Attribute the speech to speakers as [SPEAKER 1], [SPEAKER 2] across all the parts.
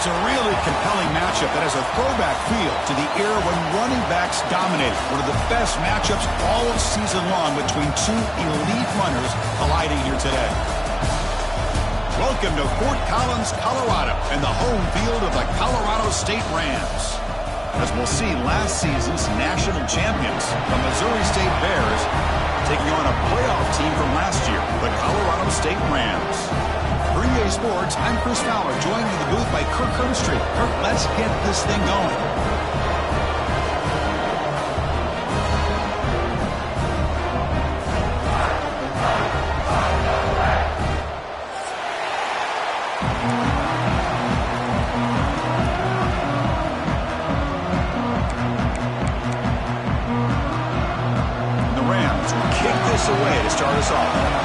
[SPEAKER 1] It's a really compelling matchup that has a throwback feel to the era when running backs dominated. One of the best matchups all season long between two elite runners colliding here today. Welcome to Fort Collins, Colorado, and the home field of the Colorado State Rams. As we'll see, last season's national champions, the Missouri State Bears, taking on a playoff team from last year, the Colorado State Rams. For EA Sports, I'm Chris Fowler, joined in the booth by Kirk Herbstreit. Kirk, let's get this thing going. The Rams will kick this away to start us off.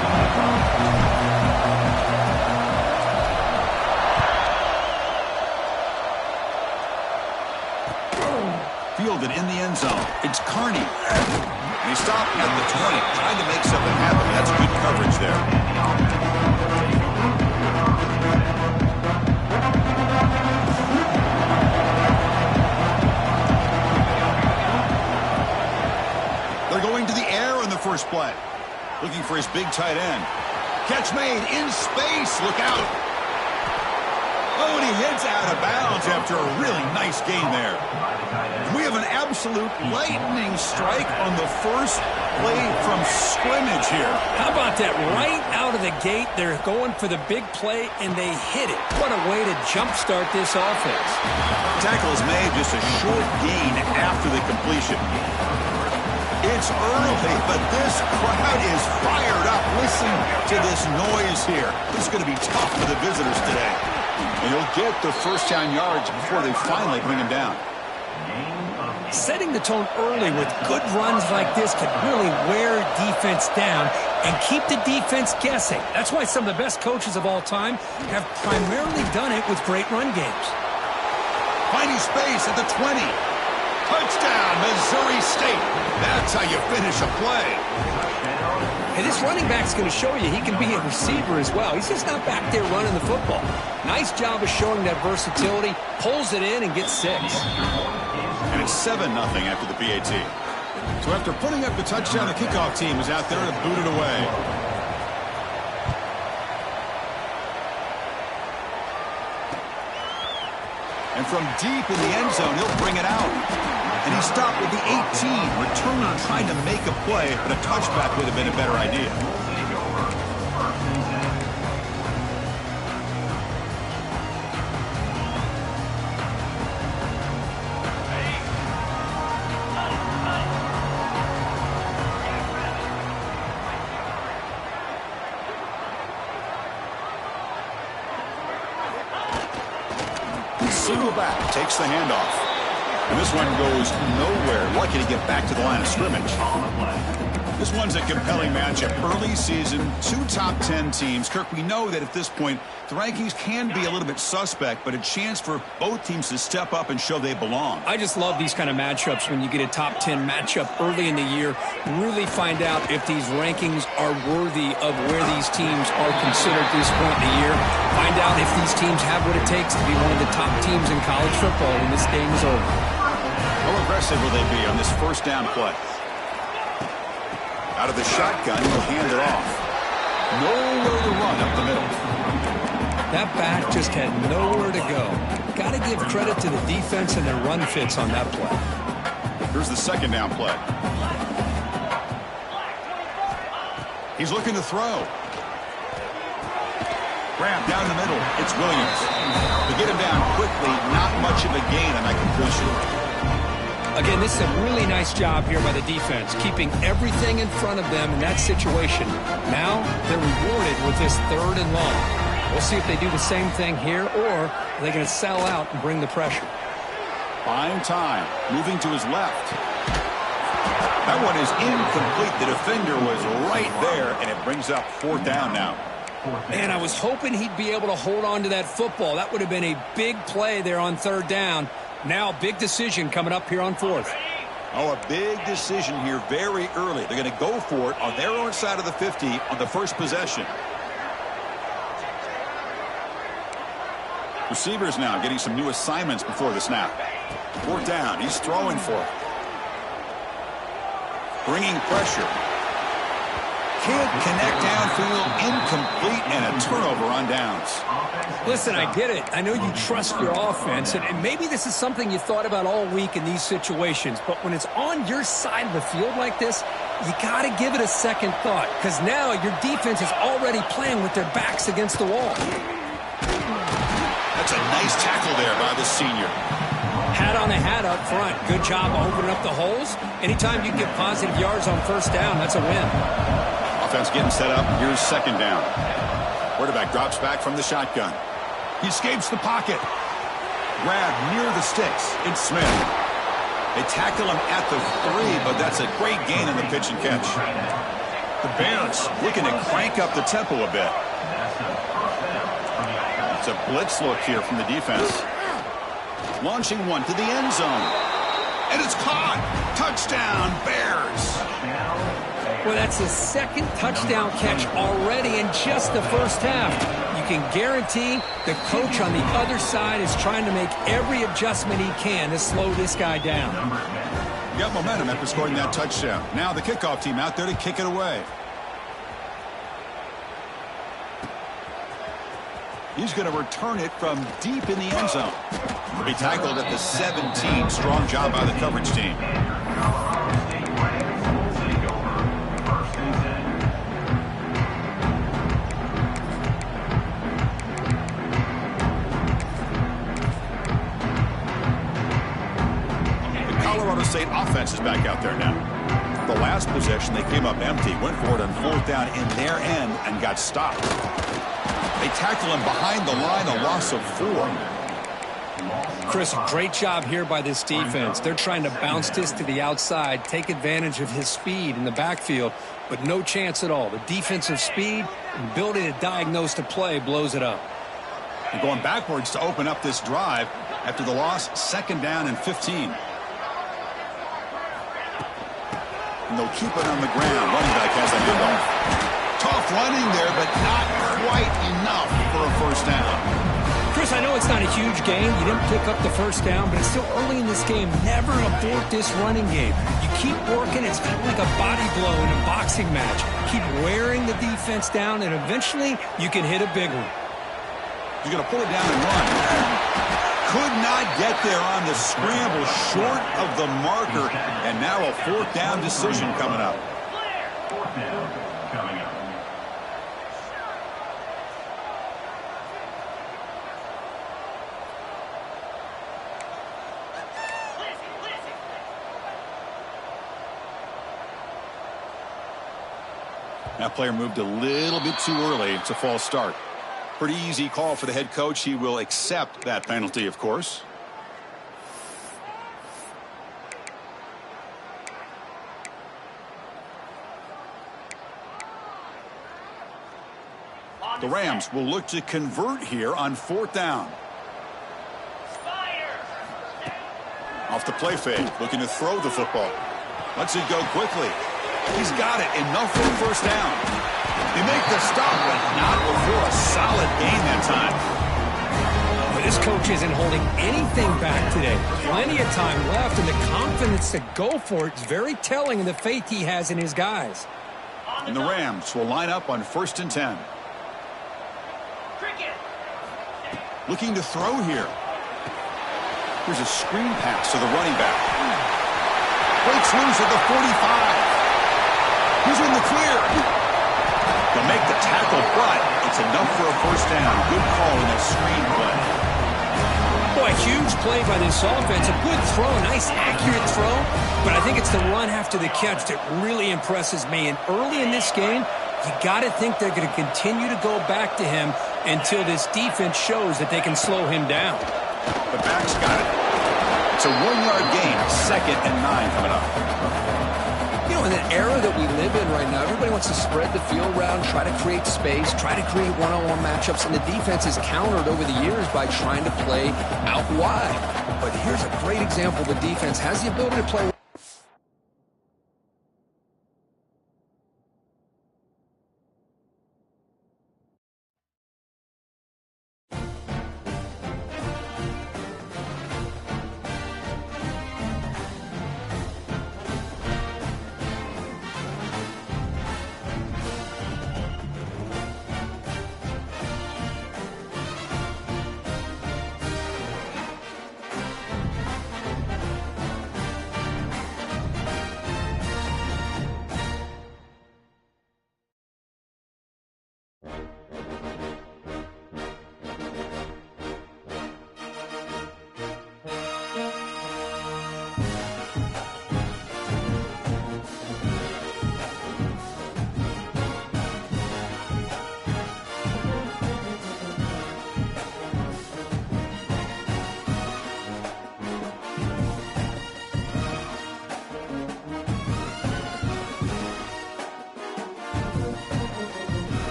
[SPEAKER 1] Fielded in the end zone. It's Carney. And he stopped at the 20, trying to make something happen. That's good coverage there. They're going to the air on the first play. Looking for his big tight end. Catch made in space. Look out. Oh, and he hits out of bounds after a really nice gain there. We have an absolute lightning strike on the first play from scrimmage here.
[SPEAKER 2] How about that? Right out of the gate, they're going for the big play, and they hit it. What a way to jumpstart this offense.
[SPEAKER 1] Tackle is made, just a short gain after the completion. It's early, but this crowd is fired up. Listen to this noise here. This is going to be tough for the visitors today. And he'll get the first down yards before they finally bring him down.
[SPEAKER 2] Setting the tone early with good runs like this can really wear defense down and keep the defense guessing. That's why some of the best coaches of all time have primarily done it with great run games.
[SPEAKER 1] Finding space at the 20. Touchdown, Missouri State. That's how you finish a play.
[SPEAKER 2] And this running back's going to show you he can be a receiver as well. He's just not back there running the football. Nice job of showing that versatility. Pulls it in and gets 6.
[SPEAKER 1] And it's 7-0 after the PAT. So after putting up the touchdown, the kickoff team is out there to boot it away. And from deep in the end zone, he'll bring it out. And he stopped at the 18. Returner trying to make a play, but a touchback would have been a better idea. Single back, takes the handoff. And this one goes nowhere. Lucky to get back to the line of scrimmage. This one's a compelling matchup. Early season, 2 top 10 teams. Kirk, we know that at this point, the rankings can be a little bit suspect, but a chance for both teams to step up and show they belong.
[SPEAKER 2] I just love these kind of matchups when you get a top 10 matchup early in the year. Really find out if these rankings are worthy of where these teams are considered at this point in the year. Find out if these teams have what it takes to be one of the top teams in college football when this game is over.
[SPEAKER 1] How aggressive will they be on this first down play? Out of the shotgun, he'll hand it off. Nowhere to run up the middle.
[SPEAKER 2] That back just had nowhere to go. Got to give credit to the defense and their run fits on that play.
[SPEAKER 1] Here's the second down play. He's looking to throw. Grab down the middle. It's Williams. To get him down quickly, not much of a gain on that completion.
[SPEAKER 2] Again, this is a really nice job here by the defense, keeping everything in front of them in that situation. Now they're rewarded with this 3rd and long. We'll see if they do the same thing here, or are they going to sell out and bring the pressure.
[SPEAKER 1] Buying time, moving to his left. That one is incomplete. The defender was right there, and it brings up 4th down now.
[SPEAKER 2] Man, I was hoping he'd be able to hold on to that football. That would have been a big play there on 3rd down. Now a big decision coming up here on 4th.
[SPEAKER 1] Oh, a big decision here very early. They're going to go for it on their own side of the 50 on the first possession. Receivers now getting some new assignments before the snap. 4th down. He's throwing for it. Bringing pressure. Can't connect downfield. Incomplete, and a turnover on downs.
[SPEAKER 2] Listen, I get it. I know you trust your offense, and maybe this is something you thought about all week in these situations, but when it's on your side of the field like this, you got to give it a second thought, because now your defense is already playing with their backs against the wall.
[SPEAKER 1] That's a nice tackle there by the senior.
[SPEAKER 2] Hat on a hat up front. Good job opening up the holes. Anytime you can get positive yards on 1st down, that's a win.
[SPEAKER 1] Offense getting set up. Here's 2nd down. Quarterback drops back from the shotgun. He escapes the pocket. Grab near the sticks. It's Smith. They tackle him at the 3, but that's a great gain in the pitch and catch. The Bears looking to crank up the tempo a bit. It's a blitz look here from the defense. Launching one to the end zone. And it's caught. Touchdown, Bears.
[SPEAKER 2] Well, that's his 2nd touchdown catch already in just the 1st half. You can guarantee the coach on the other side is trying to make every adjustment he can to slow this guy down.
[SPEAKER 1] Got momentum after scoring that touchdown. Now the kickoff team out there to kick it away. He's going to return it from deep in the end zone. He'll be tackled at the 17. Strong job by the coverage team. The Colorado State offense is back out there now. The last possession, they came up empty, went for it on 4th down in their end and got stopped. They tackle him behind the line, a loss of 4.
[SPEAKER 2] Chris, great job here by this defense. They're trying to bounce this to the outside, take advantage of his speed in the backfield, but no chance at all. The defensive speed and ability to diagnose the play blows it up.
[SPEAKER 1] They're going backwards to open up this drive after the loss, 2nd down and 15. And they'll keep it on the ground. Running back has a handoff. Tough running there, but not quite enough for a 1st down.
[SPEAKER 2] Chris, I know it's not a huge gain. You didn't pick up the 1st down, but it's still early in this game. Never abort this running game. You keep working. It's kind of like a body blow in a boxing match. Keep wearing the defense down, and eventually you can hit a big one.
[SPEAKER 1] He's going to pull it down and run. Could not get there on the scramble, short of the marker, and now a 4th down decision coming up.
[SPEAKER 3] 4th down coming up.
[SPEAKER 1] That player moved a little bit too early. It's a false start. Pretty easy call for the head coach. He will accept that penalty, of course. The Rams will look to convert here on 4th down. Off the play fake, looking to throw the football. Lets it go quickly. He's got it. Enough for a 1st down. They make the stop, but not before a solid gain that time.
[SPEAKER 2] Well, this coach isn't holding anything back today. Plenty of time left, and the confidence to go for it is very telling of the faith he has in his guys.
[SPEAKER 1] And the Rams will line up on 1st and 10. Looking to throw here. Here's a screen pass to the running back. Breaks loose at the 45. He's in the clear. They'll make the tackle, but it's enough for a 1st down. Good call in that screen play.
[SPEAKER 2] Boy, huge play by this offense. A good throw, a nice accurate throw. But I think it's the run after the catch that really impresses me. And early in this game, you got to think they're going to continue to go back to him until this defense shows that they can slow him down.
[SPEAKER 1] The back's got it. It's a 1-yard gain. 2nd and 9 coming up.
[SPEAKER 2] You know, in the era that we live in right now, everybody wants to spread the field around, try to create space, try to create one-on-one matchups, and the defense is countered over the years by trying to play out wide. But here's a great example. The defense has the ability to play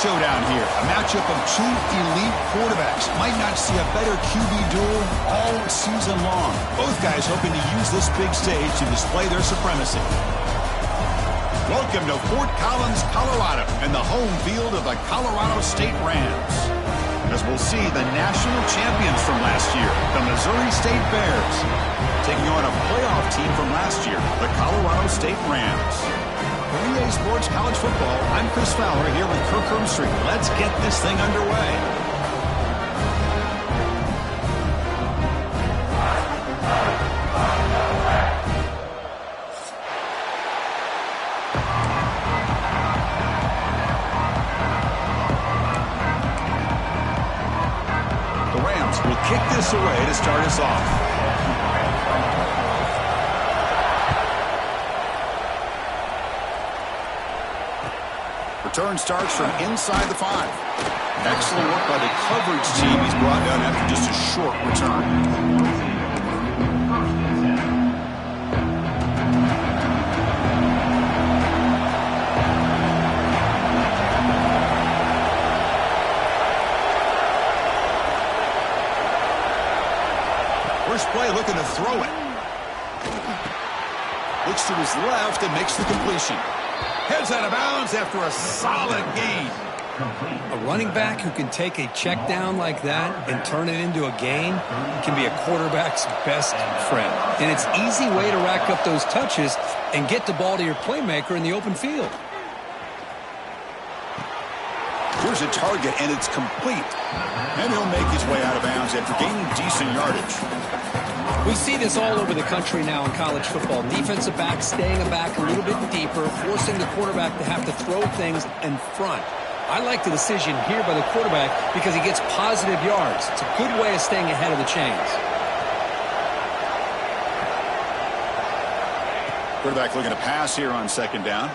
[SPEAKER 1] showdown here. A matchup of two elite quarterbacks. Might not see a better QB duel all season long. Both guys hoping to use this big stage to display their supremacy. Welcome to Fort Collins, Colorado, and the home field of the Colorado State Rams. As we'll see the national champions from last year, the Missouri State Bears, taking on a playoff team from last year, the Colorado State Rams. For EA Sports College Football, I'm Chris Fowler here with Kirk Herbstreit. Let's get this thing underway. The Rams will kick this away to start us off. Return starts from inside the 5. Excellent work by the coverage team. He's brought down after just a short return. First play looking to throw it. Looks to his left and makes the completion. Heads out of bounds after a solid gain.
[SPEAKER 2] A running back who can take a check down like that and turn it into a gain can be a quarterback's best friend. And it's an easy way to rack up those touches and get the ball to your playmaker in the open field.
[SPEAKER 1] Here's a target, and it's complete. And he'll make his way out of bounds after gaining decent yardage.
[SPEAKER 2] We see this all over the country now in college football. Defensive backs staying back a little bit deeper, forcing the quarterback to have to throw things in front. I like the decision here by the quarterback because he gets positive yards. It's a good way of staying ahead of the chains.
[SPEAKER 1] Quarterback looking to pass here on second down.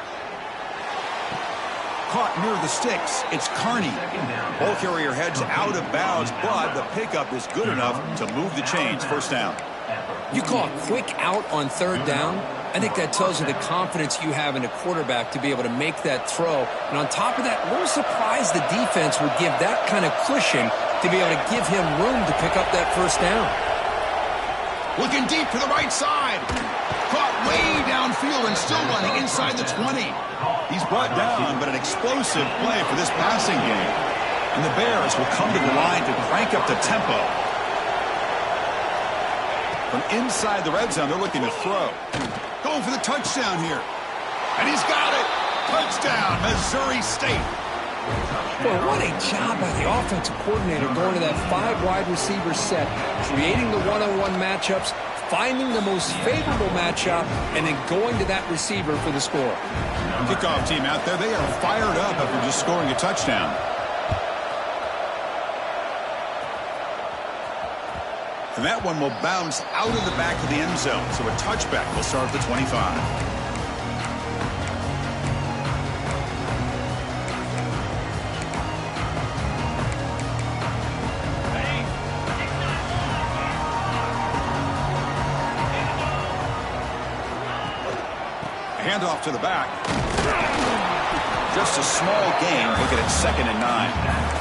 [SPEAKER 1] Caught near the sticks. It's Carney. Ball carrier heads out of bounds, but the pickup is good enough to move the chains. First down.
[SPEAKER 2] You call a quick out on third down. I think that tells you the confidence you have in a quarterback to be able to make that throw. And on top of that, a little surprised the defense would give that kind of cushion to be able to give him room to pick up that first down.
[SPEAKER 1] Looking deep to the right side. Caught way downfield and still running inside the 20. He's brought down, but an explosive play for this passing game. And the Bears will come to the line to crank up the tempo. From inside the red zone, they're looking to throw. Going for the touchdown here. And he's got it. Touchdown, Missouri State.
[SPEAKER 2] Boy, what a job by the offensive coordinator going to that 5 wide receiver set, creating the one-on-one matchups, finding the most favorable matchup, and then going to that receiver for the score.
[SPEAKER 1] Kickoff team out there, they are fired up after just scoring a touchdown. And that one will bounce out of the back of the end zone, so a touchback will start at the 25. Handoff to the back. Just a small gain. Look at it, 2nd and 9.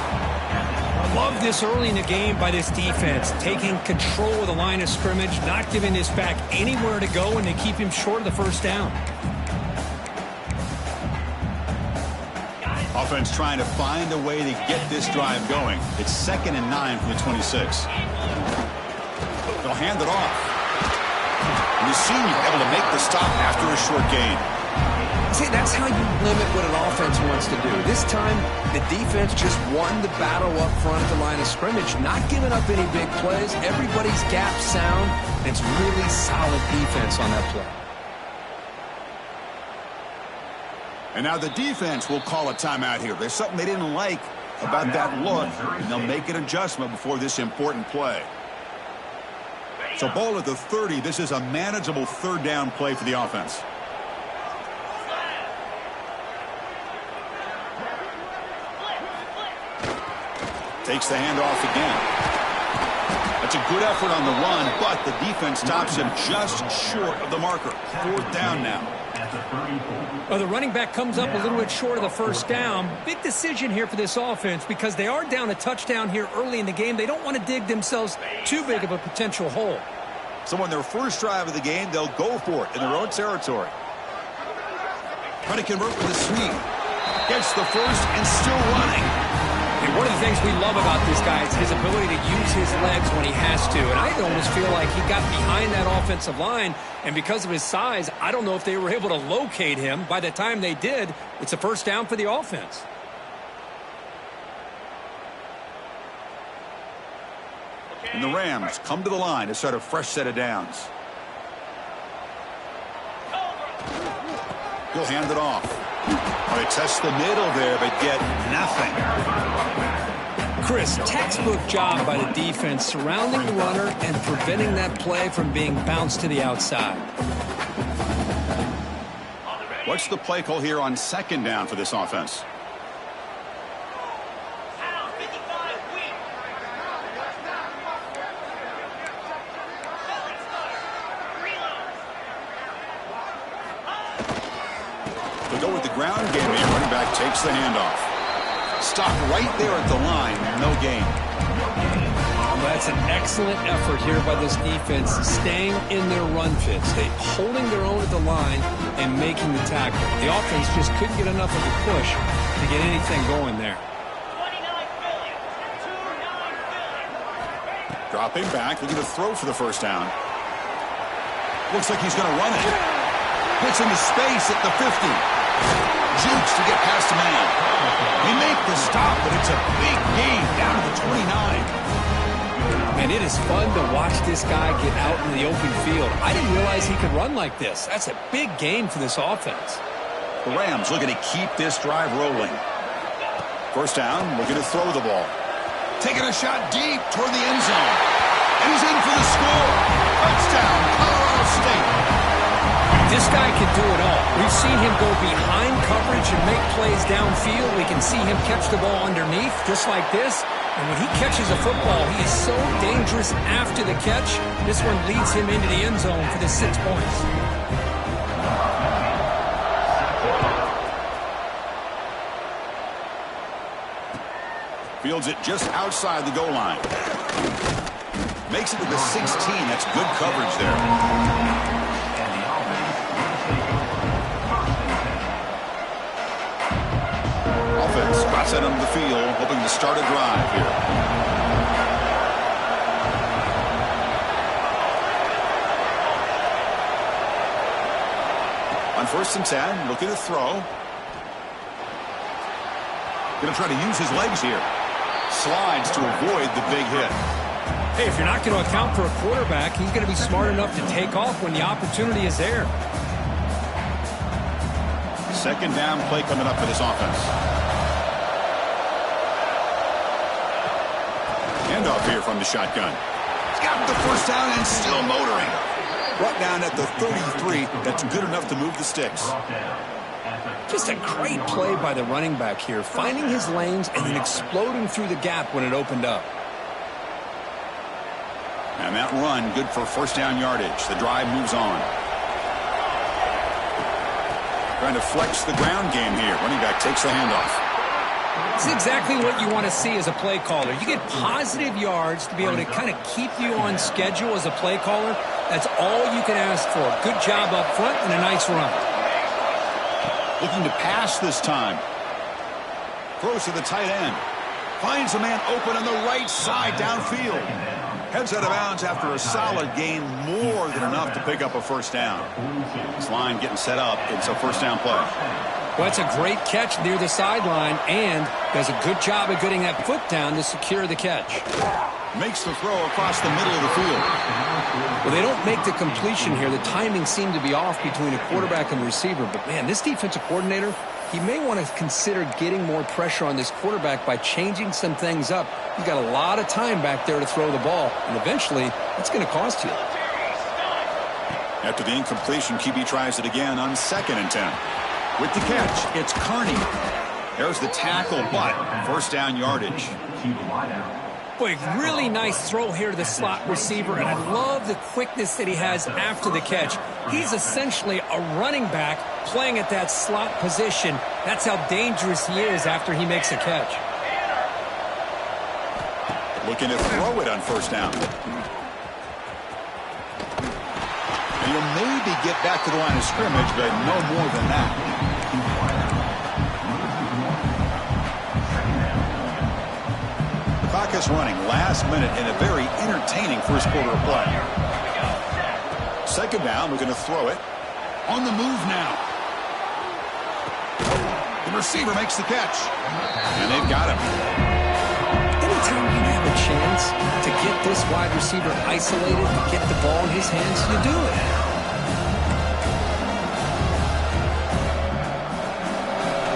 [SPEAKER 2] Love this early in the game by this defense, taking control of the line of scrimmage, not giving this back anywhere to go, and they keep him short of the first down.
[SPEAKER 1] Offense trying to find a way to get this drive going. It's 2nd and 9 from the 26. They'll hand it off. And the senior able to make the stop after a short gain.
[SPEAKER 2] See, that's how you limit what an offense wants to do. This time, the defense just won the battle up front at the line of scrimmage, not giving up any big plays. Everybody's gap sound. It's really solid defense on that play.
[SPEAKER 1] And now the defense will call a timeout here. There's something they didn't like about that look, and they'll make an adjustment before this important play. So ball at the 30. This is a manageable third down play for the offense. Takes the handoff again. That's a good effort on the run, but the defense stops him just short of the marker. 4th down now.
[SPEAKER 3] at the 34.
[SPEAKER 2] Well, the running back comes up a little bit short of the first down. Big decision here for this offense because they are down a touchdown here early in the game. They don't want to dig themselves too big of a potential hole.
[SPEAKER 1] So on their first drive of the game, they'll go for it in their own territory. Trying to convert with a sweep. Gets the first and still running.
[SPEAKER 2] And one of the things we love about this guy is his ability to use his legs when he has to. And I almost feel like he got behind that offensive line, and because of his size, I don't know if they were able to locate him. By the time they did, it's a first down for the offense.
[SPEAKER 1] And the Rams come to the line to start a fresh set of downs. He'll hand it off. They test the middle there, but get nothing.
[SPEAKER 2] Chris, textbook job by the defense surrounding the runner and preventing that play from being bounced to the outside.
[SPEAKER 1] What's the play call here on second down for this offense? They'll go with the ground game here. Running back takes the handoff. Stop right there at the line. No gain.
[SPEAKER 2] Well, that's an excellent effort here by this defense, staying in their run fits. They holding their own at the line and making the tackle. The offense just couldn't get enough of a push to get anything going there.
[SPEAKER 1] Dropping back, looking to throw for the first down. Looks like he's going to run it. Hits into space at the 50. Jukes to get past the man. They make the stop, but it's a big gain down to the 29.
[SPEAKER 2] And it is fun to watch this guy get out in the open field. I didn't realize he could run like this. That's a big gain for this offense.
[SPEAKER 1] The Rams looking to keep this drive rolling. First down, looking to throw the ball. Taking a shot deep toward the end zone. And he's in for the score. Touchdown, Colorado State.
[SPEAKER 2] This guy can do it all. We've seen him go behind coverage and make plays downfield. We can see him catch the ball underneath, just like this. And when he catches a football, he is so dangerous after the catch. This one leads him into the end zone for the 6 points.
[SPEAKER 1] Fields it just outside the goal line. Makes it to the 16. That's good coverage there. Offense spots it on the field, hoping to start a drive here. On 1st and 10, looking to throw. Going to try to use his legs here. Slides to avoid the big hit.
[SPEAKER 2] Hey, if you're not going to account for a quarterback, he's going to be smart enough to take off when the opportunity is there.
[SPEAKER 1] Second down play coming up for this offense. Handoff here from the shotgun. He's got the first down and still motoring. Brought down at the 33. That's good enough to move the sticks.
[SPEAKER 2] Just a great play by the running back here, finding his lanes and then exploding through the gap when it opened up.
[SPEAKER 1] And that run, good for first down yardage. The drive moves on. Trying to flex the ground game here. Running back takes the handoff.
[SPEAKER 2] This is exactly what you want to see as a play caller. You get positive yards to be able to kind of keep you on schedule as a play caller. That's all you can ask for. Good job up front and a nice run.
[SPEAKER 1] Looking to pass this time. Throws to the tight end. Finds a man open on the right side downfield. Heads out of bounds after a solid gain, more than enough to pick up a first down. This line getting set up. It's a first down play.
[SPEAKER 2] Well, it's a great catch near the sideline and does a good job of getting that foot down to secure the catch.
[SPEAKER 1] Makes the throw across the middle of the field.
[SPEAKER 2] Well, they don't make the completion here. The timing seemed to be off between a quarterback and receiver. But, man, this defensive coordinator, he may want to consider getting more pressure on this quarterback by changing some things up. He's got a lot of time back there to throw the ball, and eventually it's going to cost you.
[SPEAKER 1] After the incompletion, QB tries it again on 2nd and 10. With the catch, it's Kearney. There's the tackle, but first down yardage.
[SPEAKER 2] Boy, really nice throw here to the slot receiver, and I love the quickness that he has after the catch. He's essentially a running back playing at that slot position. That's how dangerous he is after he makes a catch.
[SPEAKER 1] Looking to throw it on first down. He'll maybe get back to the line of scrimmage, but no more than that. The clock is running last minute in a very entertaining first quarter of play. Second down, we're going to throw it. On the move now. The receiver makes the catch. And they've got him.
[SPEAKER 2] Anytime you have a chance to get this wide receiver isolated, to get the ball in his hands, you do it.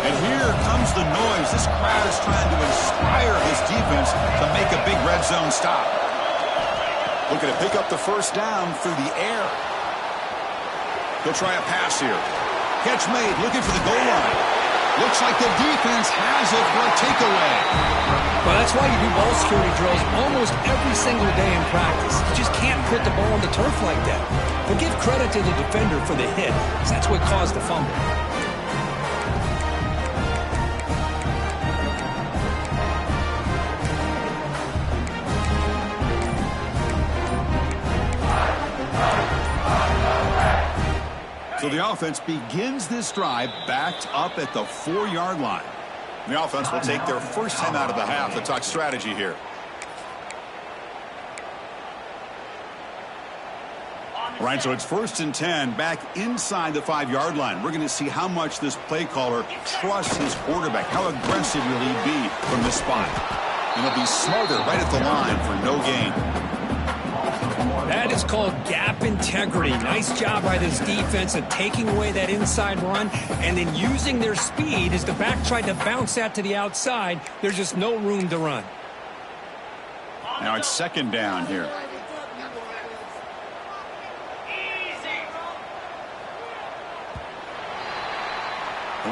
[SPEAKER 1] And here comes the noise. This crowd is trying to inspire his defense to make a big red zone stop. Looking to pick up the first down through the air. He'll try a pass here. Catch made, looking for the goal line. Looks like the defense has it for a takeaway.
[SPEAKER 2] Well, that's why you do ball security drills almost every single day in practice. You just can't put the ball on the turf like that. But give credit to the defender for the hit, because that's what caused the fumble.
[SPEAKER 1] So the offense begins this drive backed up at the 4-yard line. The offense will take their first time out of the half to talk strategy here. All right, so it's 1st and 10 back inside the 5-yard line. We're going to see how much this play caller trusts his quarterback. How aggressive will he be from this spot? And he'll be smothered right at the line for no gain.
[SPEAKER 2] That is called gap integrity. Nice job by this defense of taking away that inside run and then using their speed as the back tried to bounce that to the outside. There's just no room to run.
[SPEAKER 1] Now it's 2nd down here.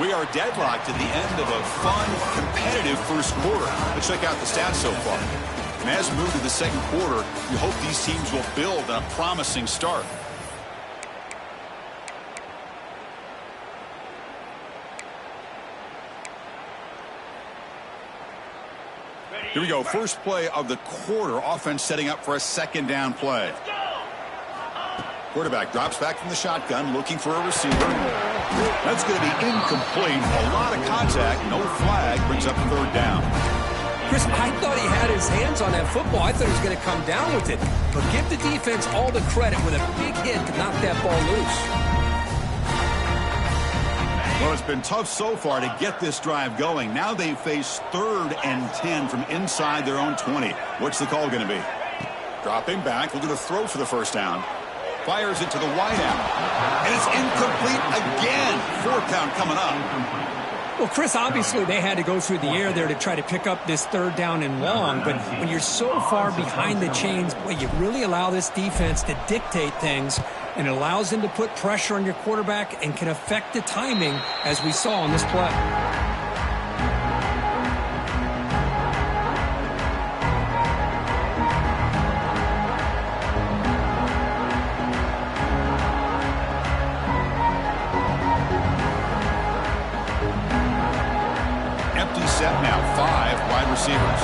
[SPEAKER 1] We are deadlocked at the end of a fun, competitive first quarter. Let's check out the stats so far. And as we move to the second quarter, we hope these teams will build on a promising start. Here we go. First play of the quarter. Offense setting up for a 2nd down play. Quarterback drops back from the shotgun, looking for a receiver. That's going to be incomplete. A lot of contact. No flag. Brings up 3rd down.
[SPEAKER 2] Chris, I thought he had his hands on that football. I thought he was going to come down with it. But give the defense all the credit with a big hit to knock that ball loose.
[SPEAKER 1] Well, it's been tough so far to get this drive going. Now they face 3rd and 10 from inside their own 20. What's the call going to be? Dropping back. We're going to throw for the first down. Fires it to the wideout. And it's incomplete again. 4th down coming up.
[SPEAKER 2] Well, Chris, obviously they had to go through the air there to try to pick up this 3rd down and long. But when you're so far behind the chains, boy, you really allow this defense to dictate things. And it allows them to put pressure on your quarterback and can affect the timing, as we saw on this play.
[SPEAKER 1] Now 5 wide receivers.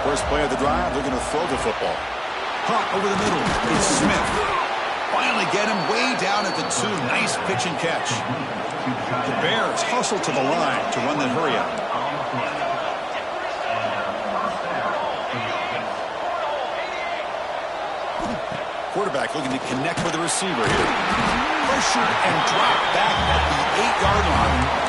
[SPEAKER 1] First play of the drive, they're going to throw the football. Caught over the middle. It's Smith. Finally get him way down at the 2. Nice pitch and catch. The Bears hustle to the line to run the hurry up. Quarterback looking to connect with the receiver here. Pressure and drop back at the 8-yard line.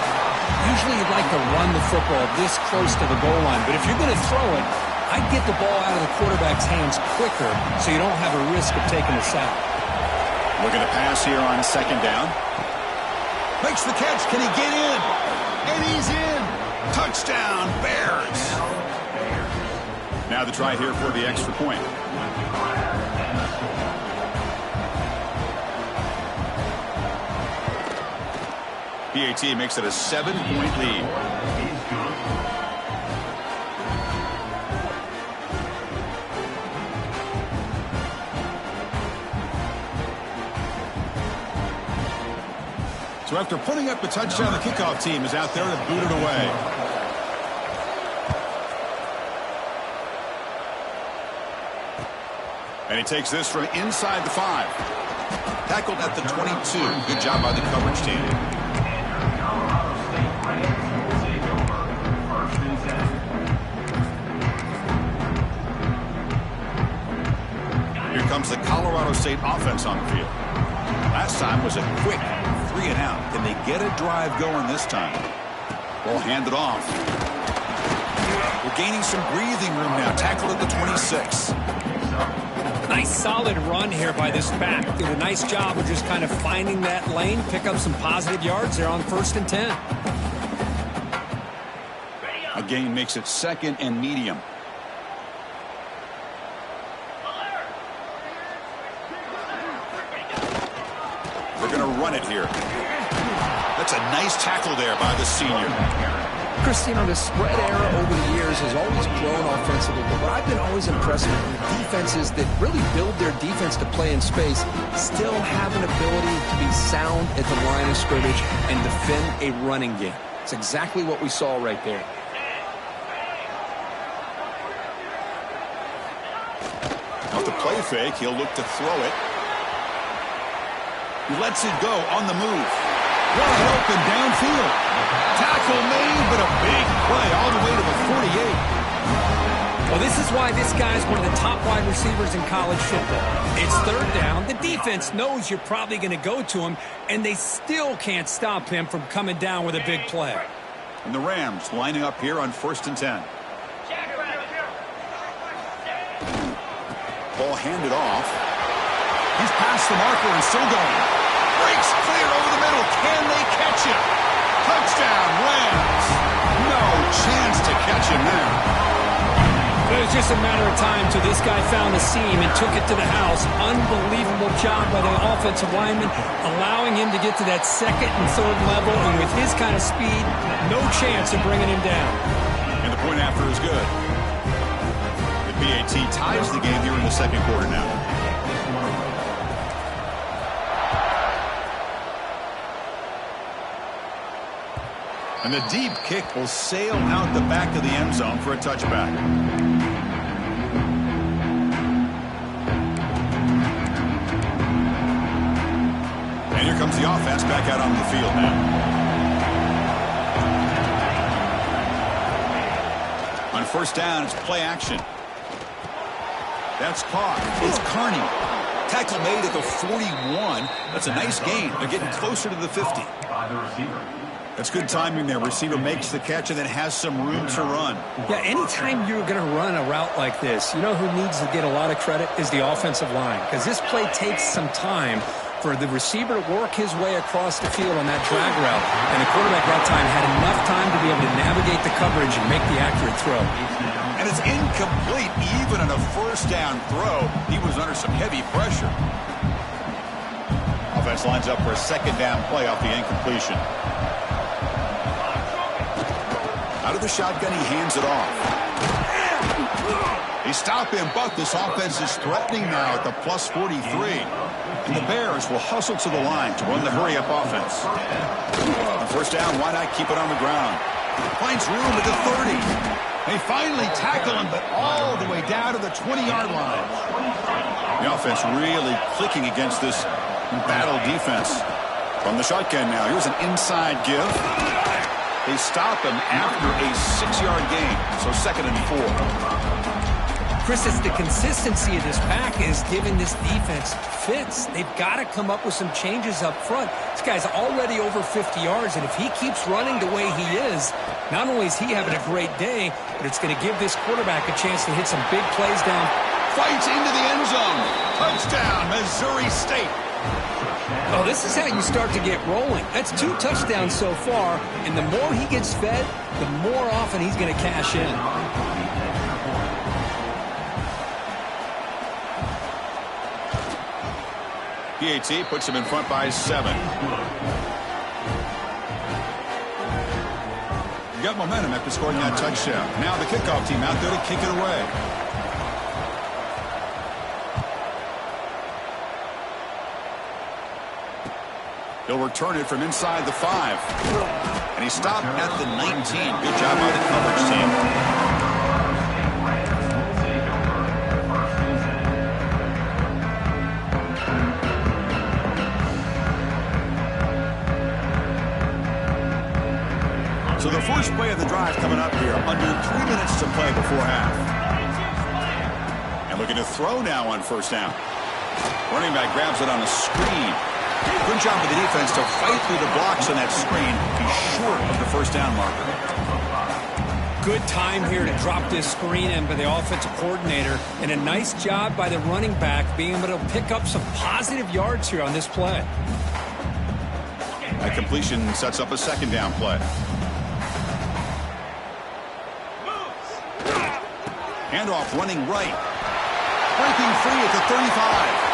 [SPEAKER 2] Usually you'd like to run the football this close to the goal line, but if you're going to throw it, I'd get the ball out of the quarterback's hands quicker so you don't have a risk of taking a sack.
[SPEAKER 1] Looking to pass here on 2nd down. Makes the catch. Can he get in? And he's in. Touchdown, Bears. Now the try here for the extra point. PAT makes it a 7-point lead. So after putting up the touchdown, the kickoff team is out there to boot it away. And he takes this from inside the 5. Tackled at the 22. Good job by the coverage team. Here comes the Colorado State offense on the field. Last time was a quick 3 and out. Can they get a drive going this time? Ball handed off. We're gaining some breathing room now. Tackled at the 26.
[SPEAKER 2] Nice solid run here by this back. Did a nice job of just kind of finding that lane, pick up some positive yards there on 1st and 10.
[SPEAKER 1] A gain makes it 2nd and medium. They're going to run it here. That's a nice tackle there by the senior.
[SPEAKER 2] Chris, you know, the spread era over the years has always grown offensively, but what I've been always impressed with the defenses that really build their defense to play in space still have an ability to be sound at the line of scrimmage and defend a running game. It's exactly what we saw right there.
[SPEAKER 1] Off the play fake, he'll look to throw it. He lets it go on the move. Wide open downfield. Tackle made, but a big play all the way to the 48.
[SPEAKER 2] Well, this is why this guy's one of the top wide receivers in college football. It's 3rd down. The defense knows you're probably going to go to him, and they still can't stop him from coming down with a big play.
[SPEAKER 1] And the Rams lining up here on 1st and 10. Ball handed off. He's past the marker and still going. Breaks clear over the middle. Can they catch him? Touchdown, Rams. No chance to catch him there.
[SPEAKER 2] It was just a matter of time till this guy found the seam and took it to the house. Unbelievable job by the offensive lineman, allowing him to get to that 2nd and 3rd level. And with his kind of speed, no chance of bringing him down.
[SPEAKER 1] And the point after is good. The BAT ties the game here in the 2nd quarter now. And the deep kick will sail out the back of the end zone for a touchback. And here comes the offense back out on the field now. On 1st down, it's play action. That's caught. It's Carney. Tackle made at the 41. That's a nice gain. They're getting closer to the 50.
[SPEAKER 3] By the receiver.
[SPEAKER 1] That's good timing there. Receiver makes the catch and then has some room to run.
[SPEAKER 2] Yeah, anytime you're going to run a route like this, you know who needs to get a lot of credit is the offensive line, because this play takes some time for the receiver to work his way across the field on that drag route, and the quarterback that time had enough time to be able to navigate the coverage and make the accurate throw.
[SPEAKER 1] And it's incomplete even on a 1st down throw. He was under some heavy pressure. Offense lines up for a 2nd down play off the incompletion. Out of the shotgun, he hands it off. They stop him, but this offense is threatening now at the plus 43. And the Bears will hustle to the line to run the hurry-up offense. On 1st down, why not keep it on the ground? Finds room at the 30. They finally tackle him, but all the way down to the 20-yard line. The offense really clicking against this battle defense. From the shotgun now, here's an inside give. They stop him after a 6-yard gain, so 2nd and 4.
[SPEAKER 2] Chris, it's the consistency of this pack is giving this defense fits. They've got to come up with some changes up front. This guy's already over 50 yards, and if he keeps running the way he is, not only is he having a great day, but it's going to give this quarterback a chance to hit some big plays down.
[SPEAKER 1] Fights into the end zone. Touchdown, Missouri State.
[SPEAKER 2] Oh, this is how you start to get rolling. That's 2 touchdowns so far, and the more he gets fed, the more often he's going to cash in.
[SPEAKER 1] PAT puts him in front by 7. You got momentum after scoring that touchdown. Now the kickoff team out there to kick it away. He'll return it from inside the 5. And he stopped at the 19. Good job by the coverage team. So the first play of the drive coming up here. Under 3 minutes to play before half. And looking to throw now on first down. Running back grabs it on a screen. Good job of the defense to fight through the blocks on that screen. He's short of the first down marker.
[SPEAKER 2] Good time here to drop this screen in by the offensive coordinator. And a nice job by the running back being able to pick up some positive yards here on this play.
[SPEAKER 1] That completion sets up a second down play. Handoff running right. Breaking free at the 35.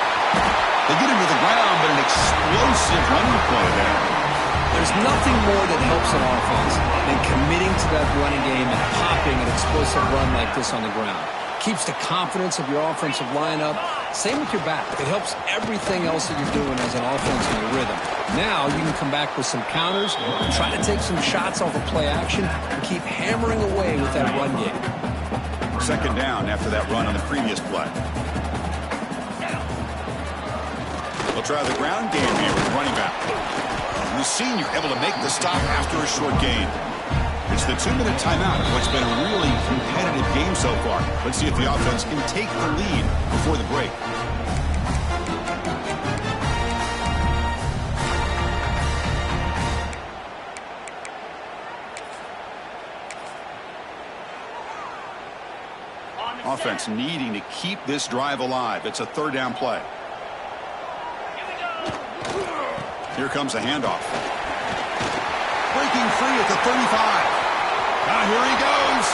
[SPEAKER 1] They get him to the ground, but an explosive running play there.
[SPEAKER 2] There's nothing more that helps an offense than committing to that running game and popping an explosive run like this on the ground. Keeps the confidence of your offensive lineup. Same with your back. It helps everything else that you're doing as an offense in your rhythm. Now you can come back with some counters, try to take some shots off of play action, and keep hammering away with that run game.
[SPEAKER 1] Second down after that run on the previous play. They'll try the ground game here with running back. The senior able to make the stop after a short gain. It's the 2-minute timeout of what's been a really competitive game so far. Let's see if the offense can take the lead before the break. Offense needing to keep this drive alive. It's a third down play. Here comes a handoff. Breaking free at the 35. Now here he goes.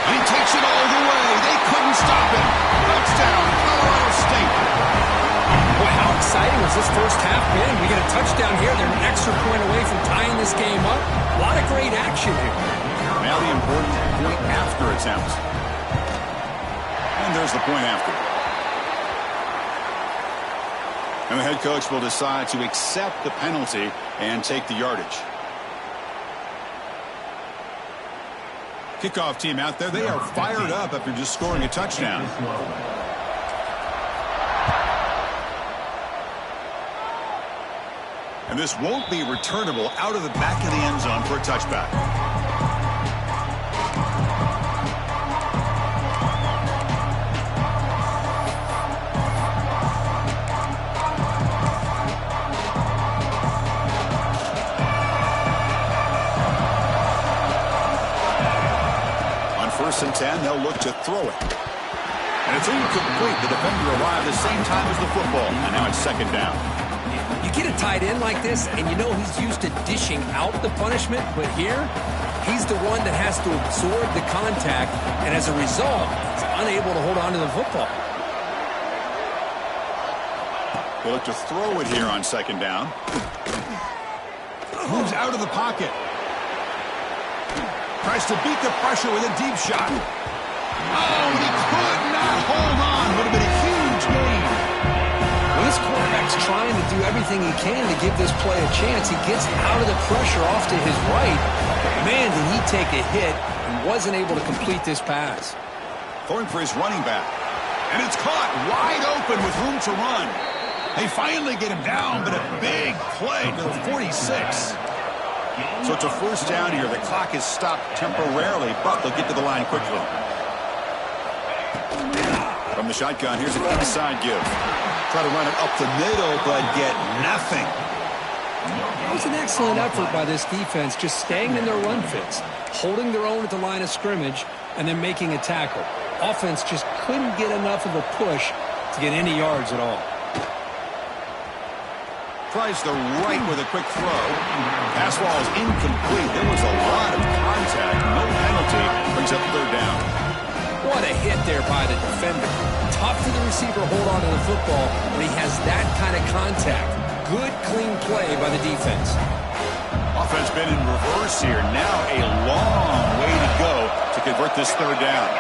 [SPEAKER 1] And he takes it all the way. They couldn't stop him. Touchdown, Colorado State.
[SPEAKER 2] Boy, how exciting has this first half been? We get a touchdown here. They're an extra point away from tying this game up. A lot of great action here.
[SPEAKER 1] Now the important point after attempt. And there's the point after. And the head coach will decide to accept the penalty and take the yardage. Kickoff team out there. They are fired up after just scoring a touchdown. And this won't be returnable out of the back of the end zone for a touchback. First and 10, they'll look to throw it. And it's incomplete. The defender arrived the same time as the football. And now it's second down.
[SPEAKER 2] You get a tight end like this, and you know he's used to dishing out the punishment. But here, he's the one that has to absorb the contact. And as a result, he's unable to hold on to the football.
[SPEAKER 1] They'll look to throw it here on second down. Moves out of the pocket. Tries to beat the pressure with a deep shot. Oh, and he could not hold on. Would have been a huge gain.
[SPEAKER 2] Well, this quarterback's trying to do everything he can to give this play a chance. He gets out of the pressure off to his right. But man, did he take a hit and wasn't able to complete this pass.
[SPEAKER 1] Throwing for his running back. And it's caught wide open with room to run. They finally get him down, but a big play to the 46. So it's a first down here. The clock is stopped temporarily, but they'll get to the line quickly. From the shotgun, here's an inside give. Try to run it up the middle, but get nothing.
[SPEAKER 2] It was an excellent effort by this defense, just staying in their run fits, holding their own at the line of scrimmage, and then making a tackle. Offense just couldn't get enough of a push to get any yards at all.
[SPEAKER 1] Tries the right with a quick throw. Pass ball is incomplete. There was a lot of contact. No penalty. Brings up third down.
[SPEAKER 2] What a hit there by the defender. Tough for the receiver to hold on to the football when he has that kind of contact. Good, clean play by the defense.
[SPEAKER 1] Offense been in reverse here. Now a long way to go to convert this third down.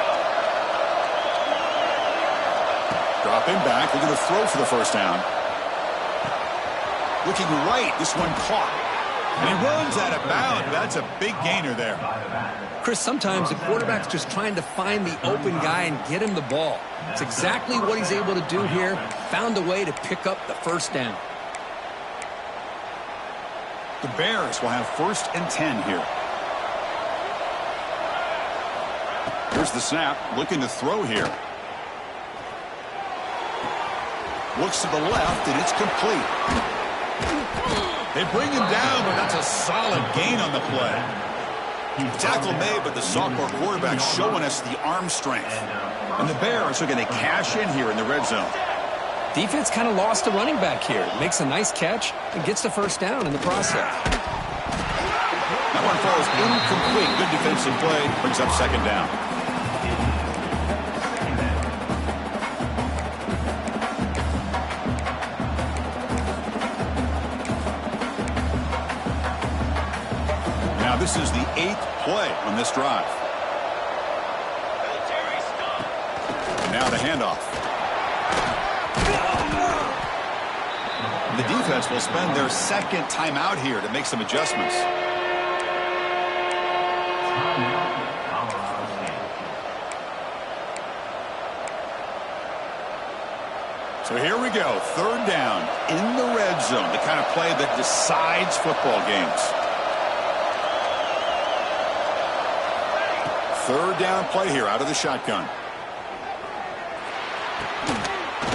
[SPEAKER 1] Dropping back. They're going to throw for the first down. Looking right, this one caught. And he runs out of bounds. That's a big gainer there.
[SPEAKER 2] Chris, sometimes the quarterback's just trying to find the open guy and get him the ball. It's exactly what he's able to do here. Found a way to pick up the first down.
[SPEAKER 1] The Bears will have 1st and 10 here. Here's the snap, looking to throw here. Looks to the left, and it's complete. They bring him down, but that's a solid gain on the play. Tackle made, but the sophomore quarterback showing us the arm strength. And the Bears are going to cash in here in the red zone.
[SPEAKER 2] Defense kind of lost a running back here. Makes a nice catch and gets the first down in the process.
[SPEAKER 1] That one falls incomplete. Good defensive play. Brings up 2nd down. Now this is the 8th play on this drive. And now the handoff. The defense will spend their 2nd timeout here to make some adjustments. So here we go, 3rd down in the red zone, the kind of play that decides football games. 3rd down play here out of the shotgun.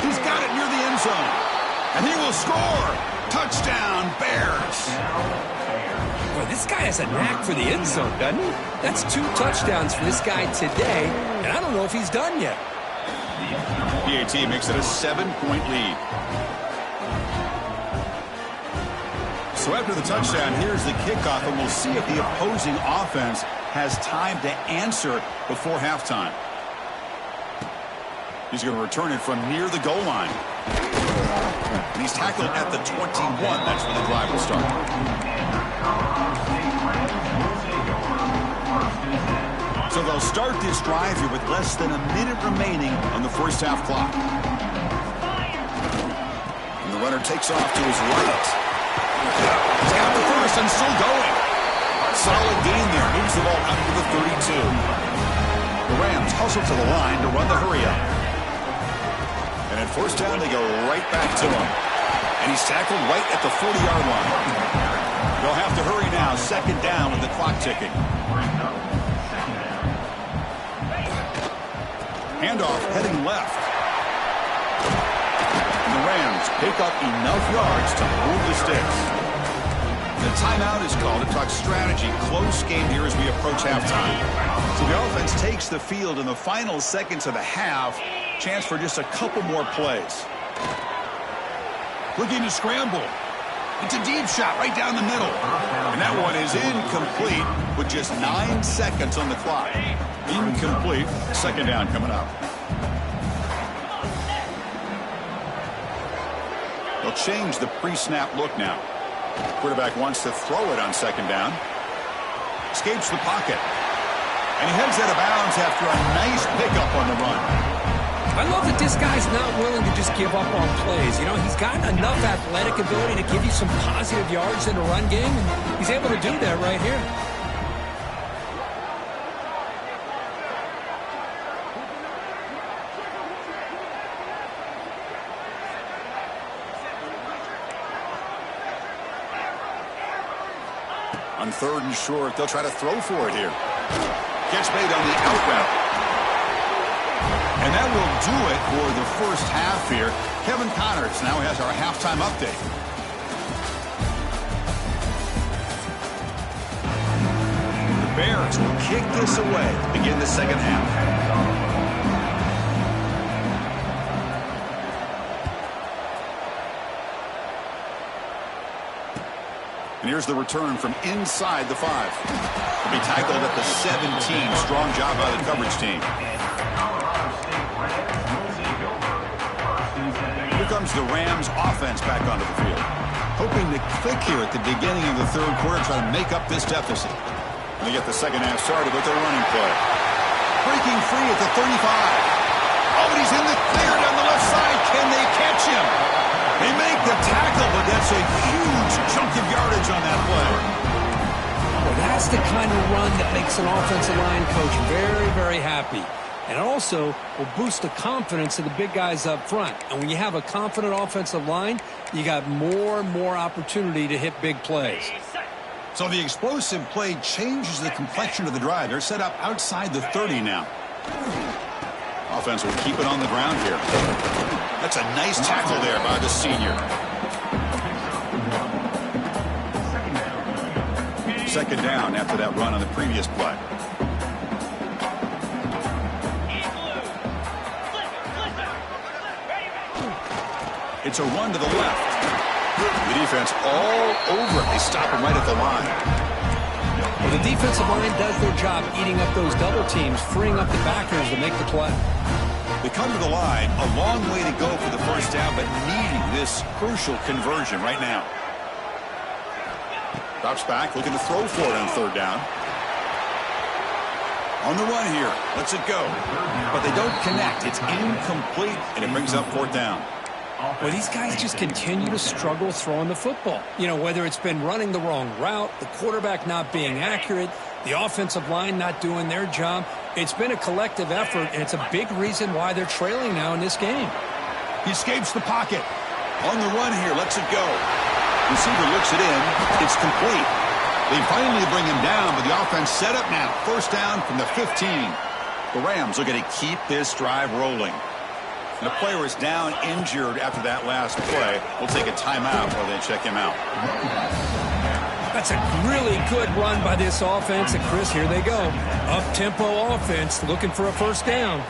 [SPEAKER 1] He's got it near the end zone. And he will score. Touchdown, Bears.
[SPEAKER 2] Boy, this guy has a knack for the end zone, doesn't he? That's 2 touchdowns for this guy today, and I don't know if he's done yet.
[SPEAKER 1] PAT makes it a 7-point lead. So after the touchdown, here's the kickoff, and we'll see if the opposing offense has time to answer before halftime. He's going to return it from near the goal line. And he's tackled at the 21. That's where the drive will start. So they'll start this drive here with less than a minute remaining on the first half clock. And the runner takes off to his right. He's got the first and still going. Solid gain there. Moves the ball up to the 32. The Rams hustle to the line to run the hurry up. And at 1st down, they go right back to him. And he's tackled right at the 40-yard line. They'll have to hurry now. 2nd down with the clock ticking. Handoff heading left. And the Rams pick up enough yards to move the sticks. The timeout is called to talk strategy. Close game here as we approach halftime. So the offense takes the field in the final seconds of the half. Chance for just a couple more plays. Looking to scramble. It's a deep shot right down the middle. And that one is incomplete with just 9 seconds on the clock. Incomplete. 2nd down coming up. They'll change the pre-snap look now. Quarterback wants to throw it on 2nd down. Escapes the pocket. And he heads out of bounds after a nice pickup on the run.
[SPEAKER 2] I love that this guy's not willing to just give up on plays. You know, he's got enough athletic ability to give you some positive yards in the run game, and he's able to do that right here.
[SPEAKER 1] On 3rd and short, they'll try to throw for it here. Catch made on the out route. And that will do it for the first half here. Kevin Connors now has our halftime update. The Bears will kick this away to begin the 2nd half. And here's the return from inside the 5. He'll be tackled at the 17. Strong job by the coverage team. Here comes the Rams offense back onto the field. Hoping to click here at the beginning of the 3rd quarter, try to make up this deficit. And they get the 2nd half started with their running play. Breaking free at the 35. Oh, but he's in the clear down the left side. Can they catch him? They make the tackle, but that's a huge
[SPEAKER 2] That's the kind of run that makes an offensive line coach very, very happy. And also will boost the confidence of the big guys up front. And when you have a confident offensive line, you got more and more opportunity to hit big plays.
[SPEAKER 1] So the explosive play changes the complexion of the drive. They're set up outside the 30 now. Offense will keep it on the ground here. That's a nice tackle there by the senior. Second down after that run on the previous play. It's a run to the left. The defense all over it. They stop him right at the line.
[SPEAKER 2] Well, the defensive line does their job eating up those double teams, freeing up the backers to make the play.
[SPEAKER 1] They come to the line, a long way to go for the first down, but needing this crucial conversion right now. Drops back, looking to throw for it on third down. On the run here, lets it go. But they don't connect. It's incomplete, and it brings up fourth down.
[SPEAKER 2] Well, these guys just continue to struggle throwing the football. You know, whether it's been running the wrong route, the quarterback not being accurate, the offensive line not doing their job. It's been a collective effort, and it's a big reason why they're trailing now in this game.
[SPEAKER 1] He escapes the pocket. On the run here, lets it go. Receiver looks it in. It's complete. They finally bring him down, but the offense set up now. First down from the 15. The Rams looking to keep this drive rolling. And the player is down injured after that last play. We'll take a timeout while they check him out.
[SPEAKER 2] That's a really good run by this offense. And Chris, here they go. Up-tempo offense looking for a first down.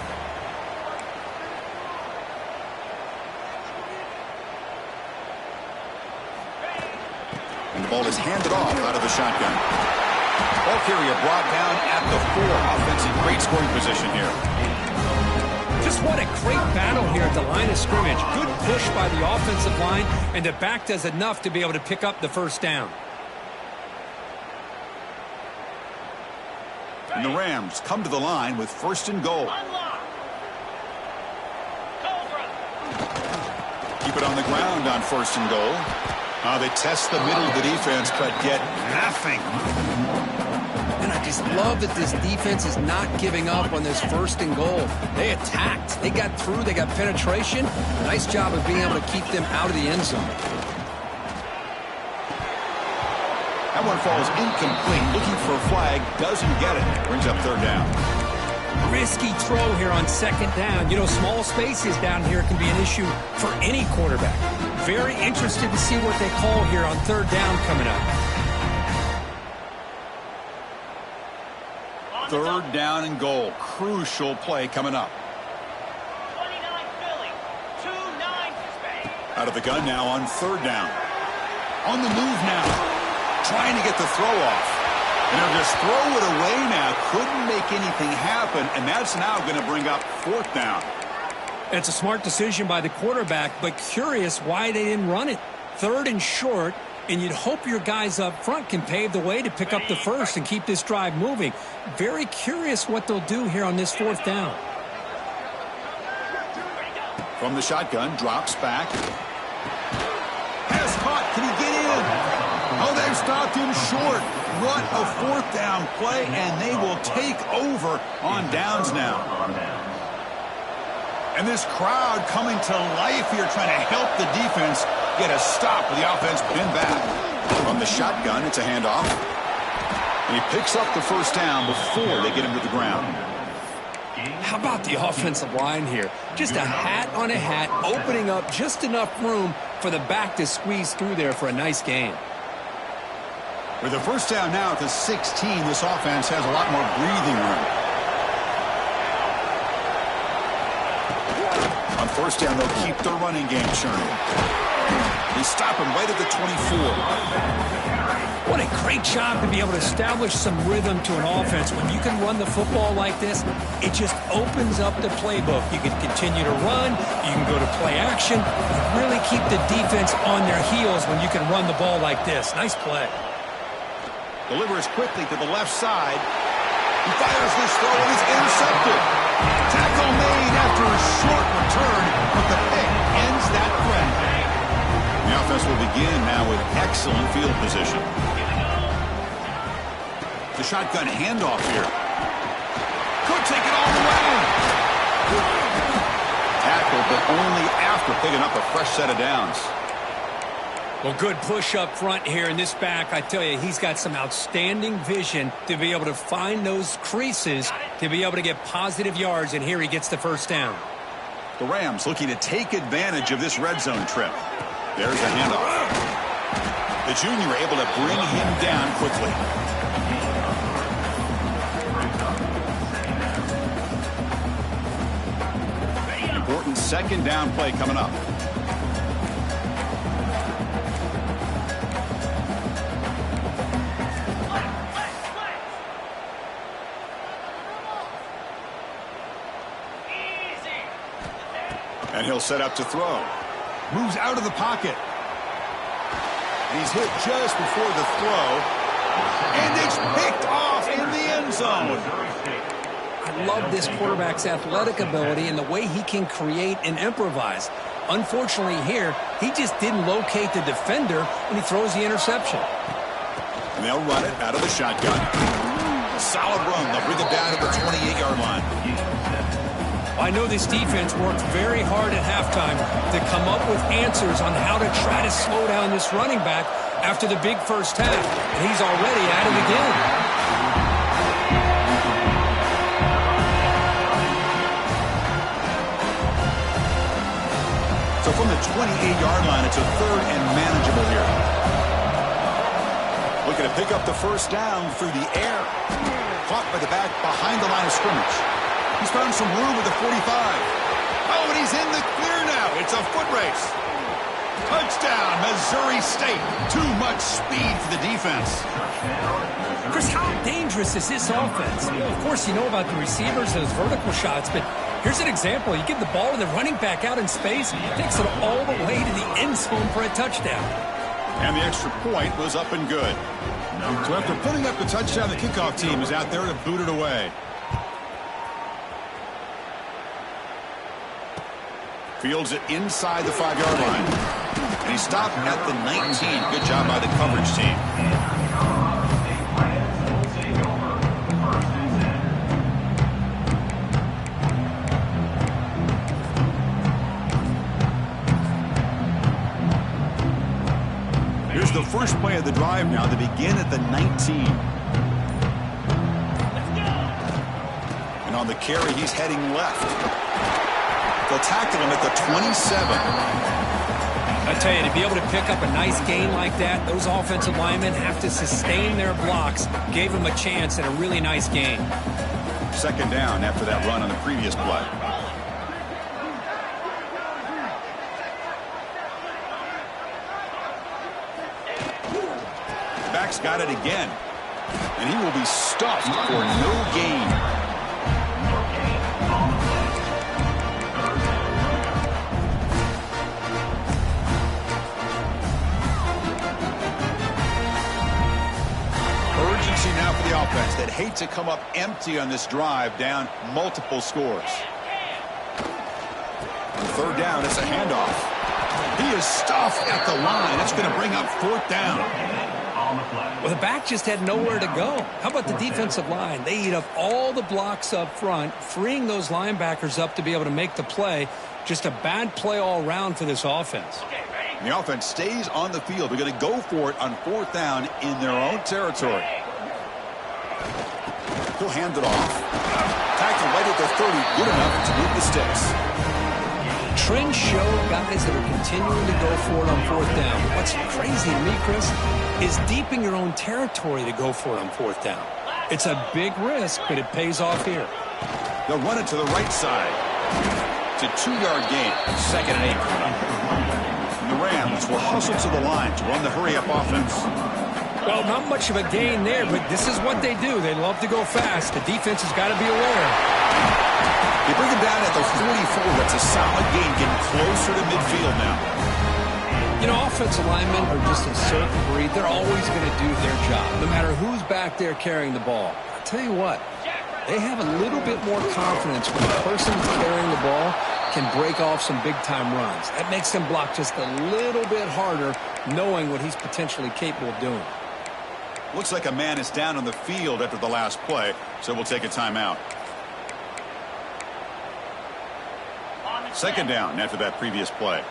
[SPEAKER 1] And the ball is handed off out of the shotgun. Ball carrier brought down at the 4. Offense in great scoring position here.
[SPEAKER 2] Just what a great battle here at the line of scrimmage. Good push by the offensive line, and the back does enough to be able to pick up the first down.
[SPEAKER 1] And the Rams come to the line with first and goal. Keep it on the ground on first and goal. They test the middle of the defense, but get nothing.
[SPEAKER 2] And I just love that this defense is not giving up on this first and goal. They attacked. They got through. They got penetration. Nice job of being able to keep them out of the end zone.
[SPEAKER 1] That one falls incomplete. Looking for a flag. Doesn't get it. Brings up third down.
[SPEAKER 2] Risky throw here on second down. You know, small spaces down here can be an issue for any quarterback. Very interested to see what they call here on third down coming up.
[SPEAKER 1] Third down and goal. Crucial play coming up.
[SPEAKER 3] 29 Philly. 2-9 Spain.
[SPEAKER 1] Out of the gun now on third down. On the move now. Trying to get the throw off. And they'll just throw it away now. Couldn't make anything happen. And that's now going to bring up fourth down.
[SPEAKER 2] It's a smart decision by the quarterback, but curious why they didn't run it. Third and short, and you'd hope your guys up front can pave the way to pick up the first and keep this drive moving. Very curious what they'll do here on this fourth down.
[SPEAKER 1] From the shotgun, drops back. Pass caught. Can he get in? Oh, they've stopped him short. What a fourth down play, and they will take over on downs now. And this crowd coming to life here, trying to help the defense get a stop with the offense pinned back. From the shotgun, it's a handoff. And he picks up the first down before they get him to the ground.
[SPEAKER 2] How about the offensive line here? Just a hat on a hat, opening up just enough room for the back to squeeze through there for a nice gain.
[SPEAKER 1] With the first down now at the 16, this offense has a lot more breathing room. On first down, they'll keep their running game churning. They stop him right at the 24.
[SPEAKER 2] What a great job to be able to establish some rhythm to an offense. When you can run the football like this, it just opens up the playbook. You can continue to run. You can go to play action. You really keep the defense on their heels when you can run the ball like this. Nice play.
[SPEAKER 1] Delivers quickly to the left side. He fires this throw and it's intercepted. Tackle made after a short return, but the pick ends that threat. The offense will begin now with excellent field position. The shotgun handoff here. Could take it all the way. Tackled, but only after picking up a fresh set of downs.
[SPEAKER 2] Well, good push up front here in this back. I tell you, he's got some outstanding vision to be able to find those creases, to be able to get positive yards, and here he gets the first down.
[SPEAKER 1] The Rams looking to take advantage of this red zone trip. There's the handoff. The junior able to bring him down quickly. Important second down play coming up. And he'll set up to throw. Moves out of the pocket. He's hit just before the throw. And it's picked off in the end zone.
[SPEAKER 2] I love this quarterback's athletic ability and the way he can create and improvise. Unfortunately here, he just didn't locate the defender, and he throws the interception.
[SPEAKER 1] And they'll run it out of the shotgun. A solid run. They'll bring it down to the 28-yard line.
[SPEAKER 2] I know this defense worked very hard at halftime to come up with answers on how to try to slow down this running back after the big first half, and he's already at it again.
[SPEAKER 1] So from the 28-yard line, it's a third and manageable here. Looking to pick up the first down through the air. Caught by the back behind the line of scrimmage. He's found some room with the 45. Oh, and he's in the clear now. It's a foot race. Touchdown, Missouri State. Too much speed for the defense.
[SPEAKER 2] Chris, how dangerous is this offense? Of course, you know about the receivers, those vertical shots, but here's an example. You give the ball to the running back out in space, takes it all the way to the end zone for a touchdown.
[SPEAKER 1] And the extra point was up and good. So after putting up the touchdown, the kickoff team is out there to boot it away. Fields it inside the 5-yard line. And he stopped at the 19. Good job by the coverage team. Here's the first play of the drive now. They begin at the 19. And on the carry, he's heading left. They'll tackle him at the 27.
[SPEAKER 2] I tell you, to be able to pick up a nice gain like that, those offensive linemen have to sustain their blocks. Gave him a chance at a really nice gain.
[SPEAKER 1] Second down after that run on the previous play. Back's got it again. And he will be stuffed for no gain. Now for the offense that hate to come up empty on this drive, down multiple scores. On third down, it's a handoff. He is stuffed at the line. It's going to bring up fourth down.
[SPEAKER 2] Well, the back just had nowhere to go. How about the defensive line? They eat up all the blocks up front, freeing those linebackers up to be able to make the play. Just a bad play all around for this offense.
[SPEAKER 1] And the offense stays on the field. They're going to go for it on fourth down in their own territory. He'll hand it off. Tackle right at the 30. Good enough to move the sticks.
[SPEAKER 2] Trends show guys that are continuing to go for it on fourth down. What's crazy to me, Chris, is deep in your own territory to go for it on fourth down. It's a big risk, but it pays off here.
[SPEAKER 1] They'll run it to the right side. It's a 2-yard gain. Second and 8 coming up. And the Rams will hustle to the line to run the hurry-up offense.
[SPEAKER 2] Well, not much of a gain there, but this is what they do. They love to go fast. The defense has got to be aware.
[SPEAKER 1] They bring him down at the 44. That's a solid gain, getting closer to midfield now.
[SPEAKER 2] You know, offensive linemen are just a certain breed. They're always going to do their job, no matter who's back there carrying the ball. I'll tell you what, they have a little bit more confidence when the person carrying the ball can break off some big-time runs. That makes them block just a little bit harder, knowing what he's potentially capable of doing.
[SPEAKER 1] Looks like a man is down on the field after the last play, so we'll take a timeout. Second down after that previous play.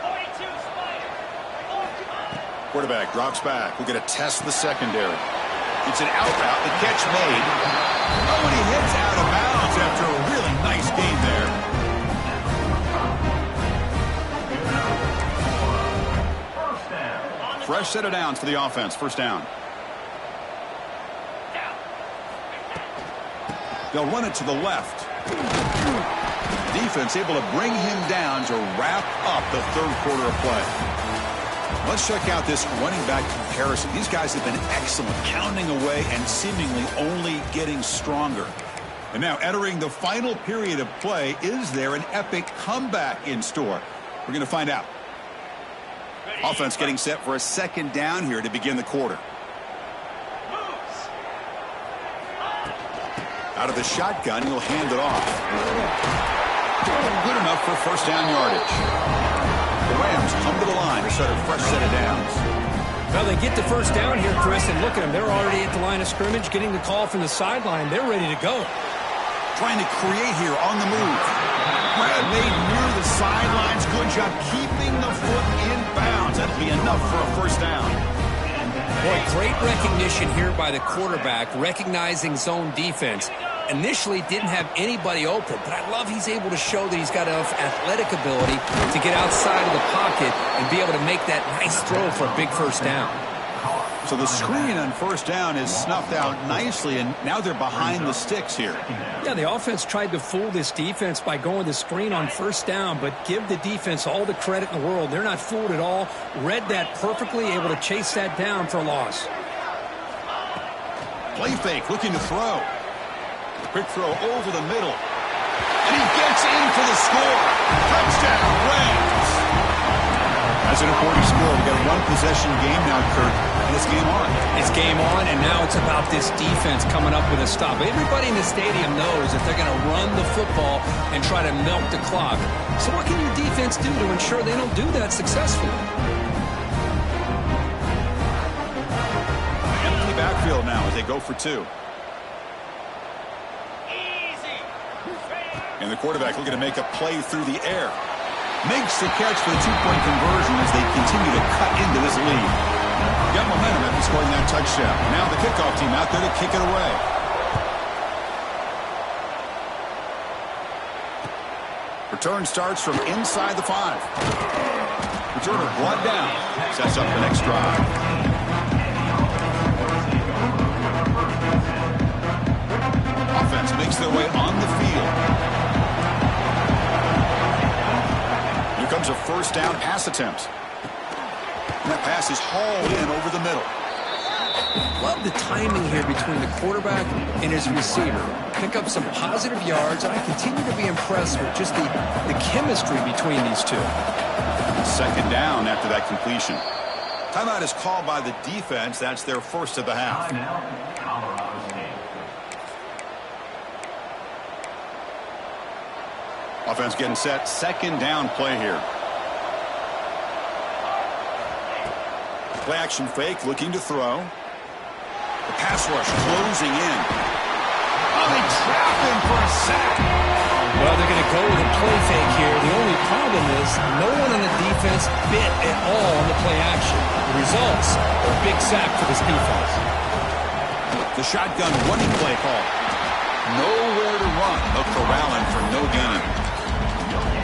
[SPEAKER 3] 42 Spider.
[SPEAKER 1] Quarterback drops back. We're going to test the secondary. It's an out route. The catch made. Oh, and he hits out of bounds after a really nice gain there. Fresh set of downs for the offense. First down. They'll run it to the left. Defense able to bring him down to wrap up the third quarter of play. Let's check out this running back comparison. These guys have been excellent, pounding away and seemingly only getting stronger. And now entering the final period of play, is there an epic comeback in store? We're going to find out. Offense getting set for a second down here to begin the quarter. Out of the shotgun, he'll hand it off. Good enough for first down yardage. The Rams come to the line to start a fresh set of downs.
[SPEAKER 2] Well, they get the first down here, Chris, and look at them. They're already at the line of scrimmage, getting the call from the sideline. They're ready to go.
[SPEAKER 1] Trying to create here on the move. Grab made near the sidelines. Good job keeping the foot in bounds. That'll be enough for a first down.
[SPEAKER 2] Boy, great recognition here by the quarterback, recognizing zone defense. Initially didn't have anybody open, but I love he's able to show that he's got enough athletic ability to get outside of the pocket and be able to make that nice throw for a big first down.
[SPEAKER 1] So the screen on first down is snuffed out nicely, and now they're behind the sticks here.
[SPEAKER 2] Yeah, the offense tried to fool this defense by going the screen on first down, but give the defense all the credit in the world. They're not fooled at all. Read that perfectly, able to chase that down for a loss.
[SPEAKER 1] Play fake, looking to throw. Quick throw over the middle. And he gets in for the score. Touchdown, Rams. That's an important score. We've got a one-possession game now, Kurt, and it's game on.
[SPEAKER 2] It's game on, and now it's about this defense coming up with a stop. Everybody in the stadium knows that they're going to run the football and try to milk the clock. So what can your defense do to ensure they don't do that successfully?
[SPEAKER 1] Empty backfield now as they go for two. And the quarterback looking to make a play through the air. Makes the catch for the two-point conversion as they continue to cut into this lead. Got momentum after scoring that touchdown. Now the kickoff team out there to kick it away. Return starts from inside the 5. Returner brought down. Sets up the next drive. Offense makes their way on the field. Here comes a first down pass attempt. And that pass is hauled in over the middle.
[SPEAKER 2] Love the timing here between the quarterback and his receiver. Pick up some positive yards, and I continue to be impressed with just the chemistry between these two.
[SPEAKER 1] Second down after that completion. Timeout is called by the defense. That's their first of the half. Offense getting set. Second down play here. Play action fake, looking to throw. The pass rush closing in. Oh, they trap him for a sack.
[SPEAKER 2] Well, they're going to go with a play fake here. The only problem is no one on the defense bit at all on the play action. The results are a big sack for this defense.
[SPEAKER 1] The shotgun running play call. Nowhere to run. They'll corral him for no gain.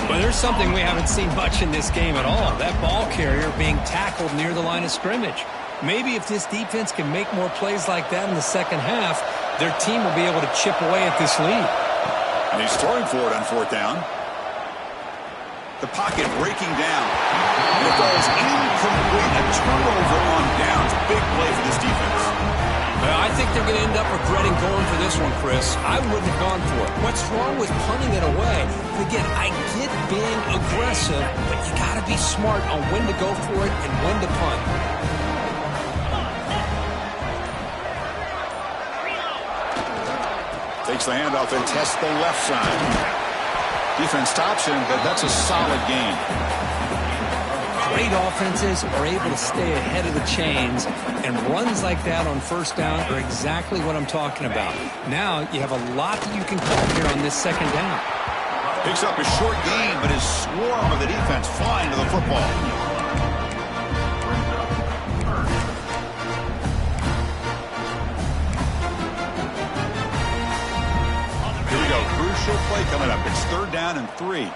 [SPEAKER 2] But there's something we haven't seen much in this game at all. That ball carrier being tackled near the line of scrimmage. Maybe if this defense can make more plays like that in the second half, their team will be able to chip away at this lead.
[SPEAKER 1] And he's throwing for it on fourth down. The pocket breaking down. And it goes incomplete. A turnover on downs. Big play for this defense.
[SPEAKER 2] Well, I think they're going to end up regretting going for this one, Chris. I wouldn't have gone for it. What's wrong with punting it away? And again, I get being aggressive, but you got to be smart on when to go for it and when to punt.
[SPEAKER 1] Takes the handoff and tests the left side. Defense stops him, but that's a solid gain.
[SPEAKER 2] great offenses are able to stay ahead of the chains, and runs like that on first down are exactly what I'm talking about. Now you have a lot that you can call here on this second down.
[SPEAKER 1] Picks up a short gain, but his swarm of the defense flying to the football. Here we go. Crucial play coming up. It's 3rd down and 3.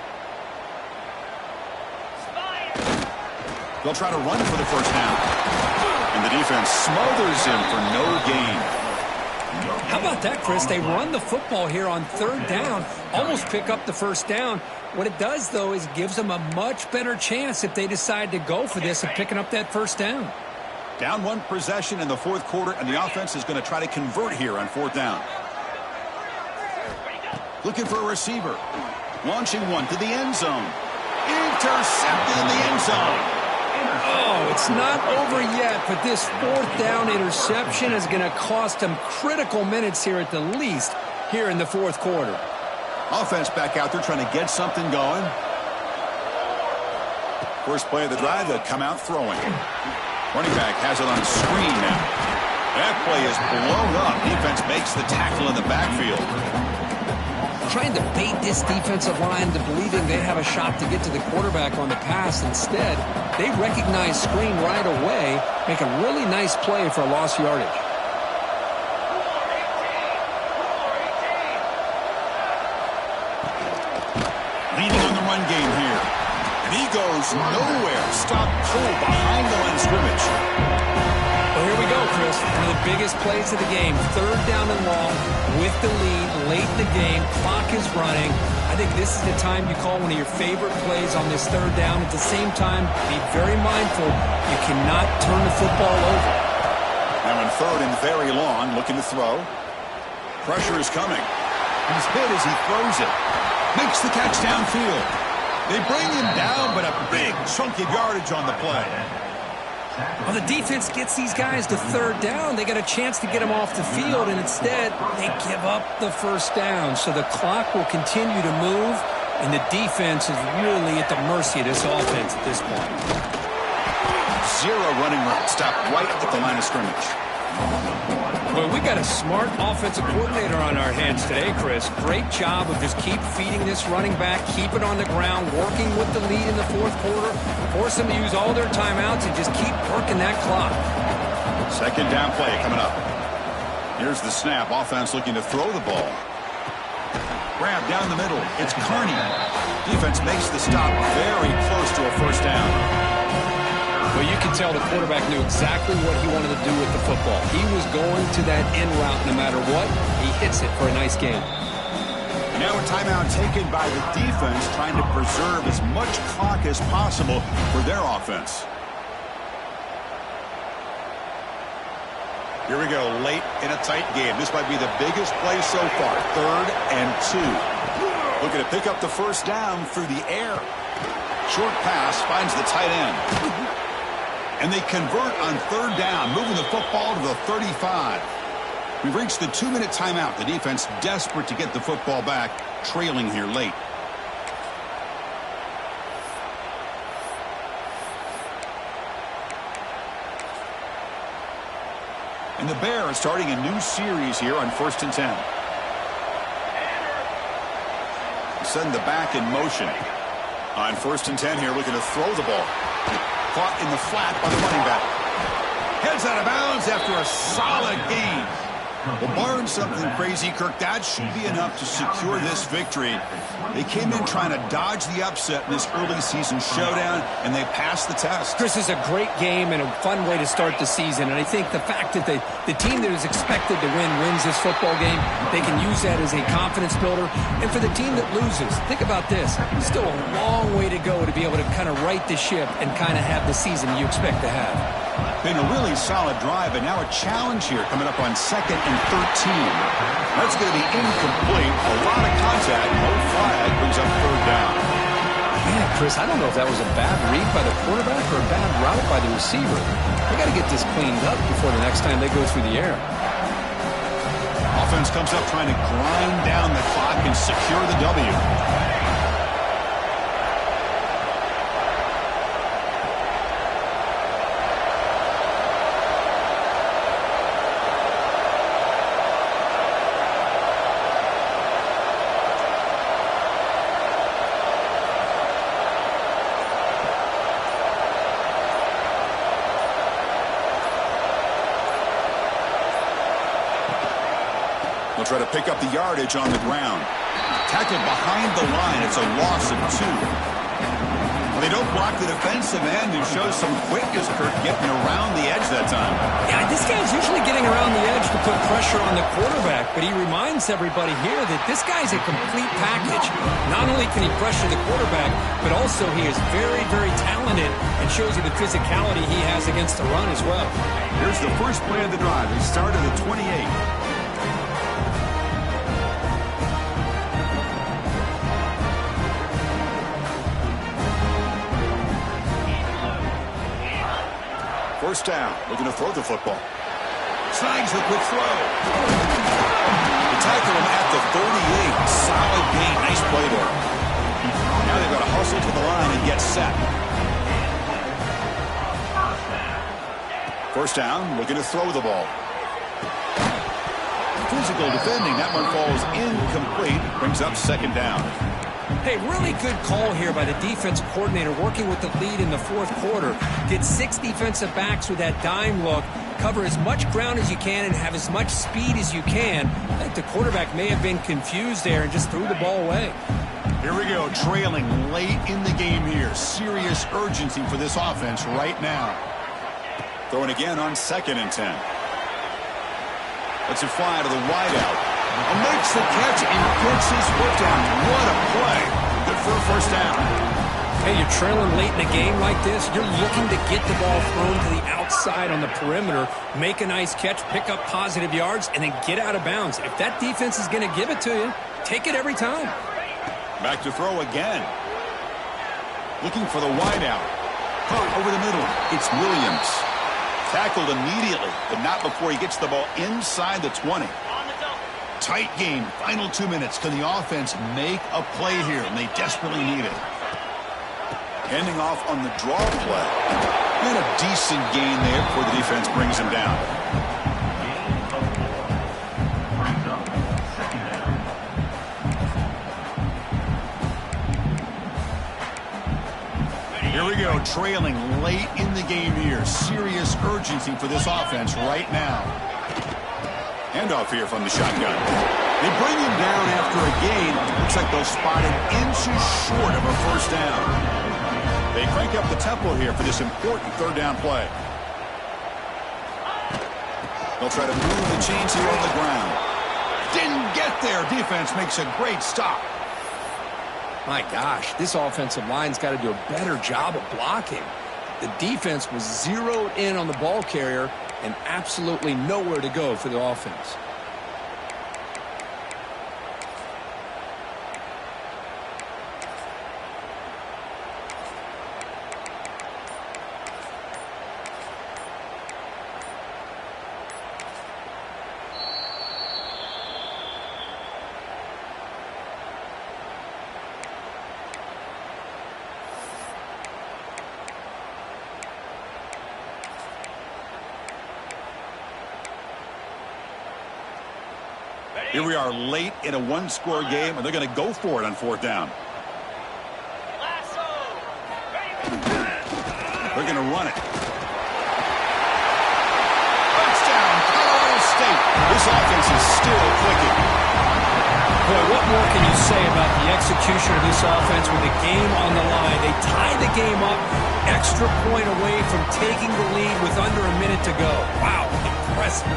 [SPEAKER 1] They'll try to run for the first down. And the defense smothers him for no gain.
[SPEAKER 2] How about that, Chris? They run the football here on 3rd down, almost pick up the first down. What it does, though, is gives them a much better chance if they decide to go for this of picking up that first down.
[SPEAKER 1] Down 1 possession in the 4th quarter, and the offense is going to try to convert here on 4th down. Looking for a receiver. Launching one to the end zone. Intercepted in the end zone.
[SPEAKER 2] Oh, it's not over yet, but this 4th down interception is going to cost them critical minutes here at the least here in the 4th quarter.
[SPEAKER 1] Offense back out there trying to get something going. First play of the drive, they'll come out throwing. Running back has it on screen now. That play is blown up. Defense makes the tackle in the backfield.
[SPEAKER 2] Trying to bait this defensive line to believing they have a shot to get to the quarterback on the pass. Instead, they recognize screen right away, make a really nice play for a lost yardage.
[SPEAKER 1] Leading on the run game here. And he goes nowhere. Stop pull behind the line of scrimmage.
[SPEAKER 2] Well, here we go, Chris. One of the biggest plays of the game. 3rd down and long with the lead late in the game. Clock is running. I think this is the time you call one of your favorite plays on this 3rd down. At the same time, be very mindful. You cannot turn the football over.
[SPEAKER 1] Now in 3rd and very long, looking to throw. Pressure is coming. He's hit as he throws it. Makes the catch downfield. They bring him down, but a big chunk of yardage on the play.
[SPEAKER 2] Well, the defense gets these guys to 3rd down. They got a chance to get them off the field, and instead they give up the first down. So the clock will continue to move, and the defense is really at the mercy of this offense at this point.
[SPEAKER 1] 0 running route. Stop right at the line of scrimmage.
[SPEAKER 2] Well, we got a smart offensive coordinator on our hands today, Chris. Great job of just keep feeding this running back, keep it on the ground, working with the lead in the 4th quarter, force them to use all their timeouts, and just keep working that clock.
[SPEAKER 1] 2nd down play coming up. Here's the snap. Offense looking to throw the ball. Grab down the middle. It's Carney. Defense makes the stop very close to a first down.
[SPEAKER 2] Well, you can tell the quarterback knew exactly what he wanted to do with the football. He was going to that end route no matter what. He hits it for a nice gain.
[SPEAKER 1] Now a timeout taken by the defense, trying to preserve as much clock as possible for their offense. Here we go, late in a tight game. This might be the biggest play so far. 3rd and 2. Looking to pick up the first down through the air. Short pass finds the tight end. And they convert on 3rd down, moving the football to the 35. We've reached the 2-minute timeout. The defense desperate to get the football back, trailing here late. And the Bears starting a new series here on 1st and 10. Send the back in motion. On 1st and 10 here, looking to throw the ball. Caught in the flat by the running back. Heads out of bounds after a solid gain. Well, barring something crazy, Kirk, that should be enough to secure this victory. They came in trying to dodge the upset in this early season showdown, and they passed the test.
[SPEAKER 2] Chris, is a great game and a fun way to start the season. And I think the fact that the team that is expected to win wins this football game, they can use that as a confidence builder. And for the team that loses, think about this. Still a long way to go to be able to kind of right the ship and kind of have the season you expect to have.
[SPEAKER 1] Been a really solid drive, and now a challenge here coming up on 2nd and 13. That's going to be incomplete. A lot of contact. No flag brings up 3rd down.
[SPEAKER 2] Yeah, Chris, I don't know if that was a bad read by the quarterback or a bad route by the receiver. They got to get this cleaned up before the next time they go through the air.
[SPEAKER 1] Offense comes up trying to grind down the clock and secure the W. They'll try to pick up the yardage on the ground. Tackled behind the line. It's a loss of 2. Well, they don't block the defensive end and show some quickness, Kurt, getting around the edge that time.
[SPEAKER 2] Yeah, this guy's usually getting around the edge to put pressure on the quarterback, but he reminds everybody here that this guy's a complete package. Not only can he pressure the quarterback, but also he is very, very talented and shows you the physicality he has against the run as well.
[SPEAKER 1] Here's the first play of the drive. They start at the 28. First down, looking to throw the football. Snags the quick throw. They tackle him at the 38. Solid gain. Nice play there. Now they've got to hustle to the line and get set. First down, looking to throw the ball. Physical defending. That one falls incomplete. Brings up second down.
[SPEAKER 2] Hey, really good call here by the defense coordinator working with the lead in the fourth quarter. Get 6 defensive backs with that dime look. Cover as much ground as you can and have as much speed as you can. I think the quarterback may have been confused there and just threw the ball away.
[SPEAKER 1] Here we go, trailing late in the game here. Serious urgency for this offense right now. Throwing again on 2nd and 10. Lets it fly to the wideout. Makes the catch and gets his foot down. What a play. Good for a first down.
[SPEAKER 2] Hey, you're trailing late in a game like this. You're looking to get the ball thrown to the outside on the perimeter, make a nice catch, pick up positive yards, and then get out of bounds. If that defense is going to give it to you, take it every time.
[SPEAKER 1] Back to throw again. Looking for the wideout. Caught over the middle. It's Williams. Tackled immediately, but not before he gets the ball inside the 20. Tight game. Final 2 minutes. Can the offense make a play here? And they desperately need it. Handing off on the draw play. And a decent gain there before the defense brings him down. Here we go. Trailing late in the game here. Serious urgency for this offense right now. Handoff here from the shotgun. They bring him down after a gain. Looks like they'll spot him inches short of a first down. They crank up the tempo here for this important third down play. They'll try to move the chains here on the ground. Didn't get there. Defense makes a great stop.
[SPEAKER 2] My gosh, this offensive line's got to do a better job of blocking. The defense was zeroed in on the ball carrier and absolutely nowhere to go for the offense.
[SPEAKER 1] Here we are late in a one-score game, and they're going to go for it on fourth down. They're going to run it. Touchdown, Colorado State. This offense is still clicking.
[SPEAKER 2] Boy, what more can you say about the execution of this offense with the game on the line? They tied the game up, extra point away from taking the lead with under a minute to go. Wow, impressive.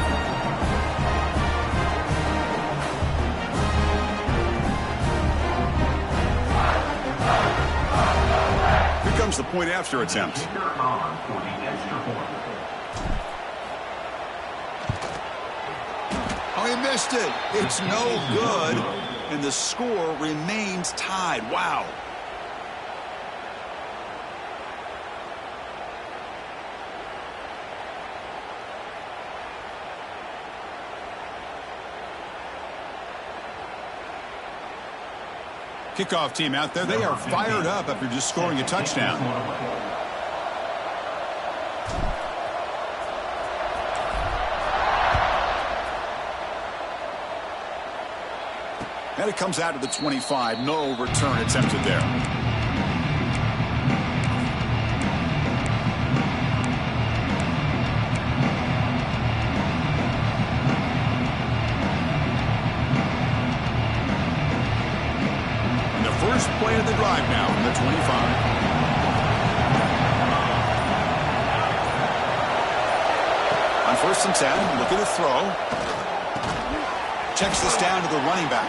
[SPEAKER 1] Comes the point after attempt. Oh, he missed it. It's no good. And the score remains tied. Wow. Kickoff team out there. They are fired up after just scoring a touchdown. And it comes out to the 25. No return attempted there. tight end, looking to throw. Checks this down to the running back.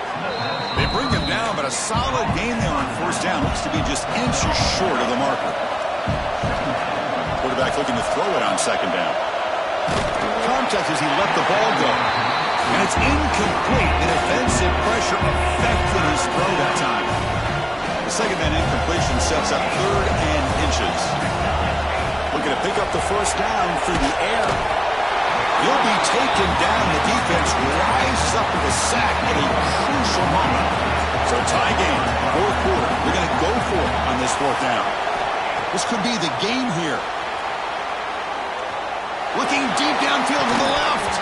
[SPEAKER 1] They bring him down, but a solid gain there on first down. Looks to be just inches short of the marker. Quarterback looking to throw it on second down. Contact as he let the ball go. And it's incomplete. The defensive pressure affected his throw that time. The second man incompletion sets up third and inches. Looking to pick up the first down through the air. He'll be taken down. The defense rises up with a sack at a crucial moment. So tie game, fourth quarter. They're going to go for it on this fourth down. This could be the game here. Looking deep downfield to the left.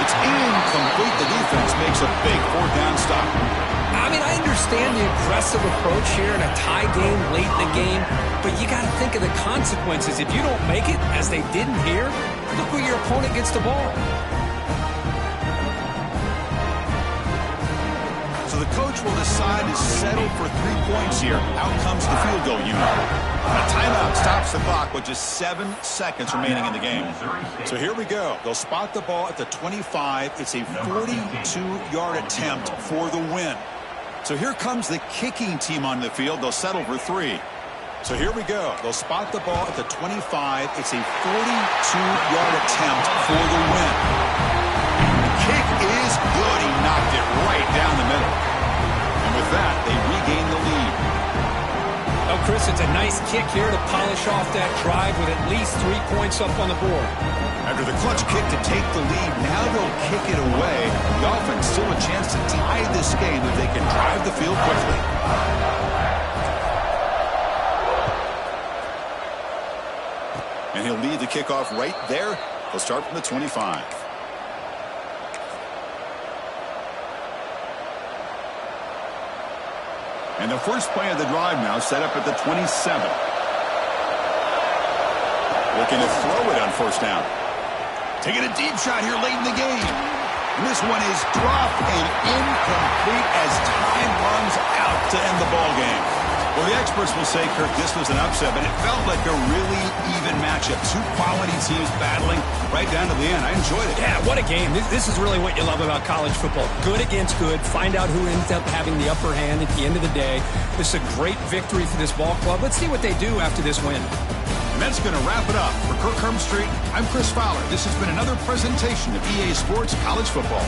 [SPEAKER 1] It's incomplete. The defense makes a big fourth down stop.
[SPEAKER 2] I mean, I understand the aggressive approach here in a tie game late in the game, but you got to think of the consequences. If you don't make it, as they didn't here, look where your opponent gets the ball.
[SPEAKER 1] So the coach will decide to settle for 3 points here. Out comes the field goal unit. A timeout stops the clock with just 7 seconds remaining in the game. So here we go. They'll spot the ball at the 25. It's a 42-yard attempt for the win. So here comes the kicking team on the field. They'll settle for 3. So here we go. They'll spot the ball at the 25. It's a 42-yard attempt for the win. The kick is good. He knocked it right down the middle. And with that, they regain the lead.
[SPEAKER 2] Oh, Chris, it's a nice kick here to polish off that drive with at least 3 points up on the board.
[SPEAKER 1] After the clutch kick to take the lead, now they'll kick it away. The offense still a chance to tie this game if they can drive the field quickly. And he'll lead the kickoff right there. They'll start from the 25. And the first play of the drive now set up at the 27. Looking to throw it on first down. Taking a deep shot here late in the game. And this one is dropped and incomplete as time runs out to end the ball game. Well, the experts will say, Kirk, this was an upset, but it felt like a really even matchup. 2 quality teams battling right down to the end. I enjoyed it.
[SPEAKER 2] Yeah, what a game. This is really what you love about college football. Good against good. Find out who ends up having the upper hand at the end of the day. This is a great victory for this ball club. Let's see what they do after this win.
[SPEAKER 1] And that's going to wrap it up. For Kirk Hermstreet, I'm Chris Fowler. This has been another presentation of EA Sports College Football.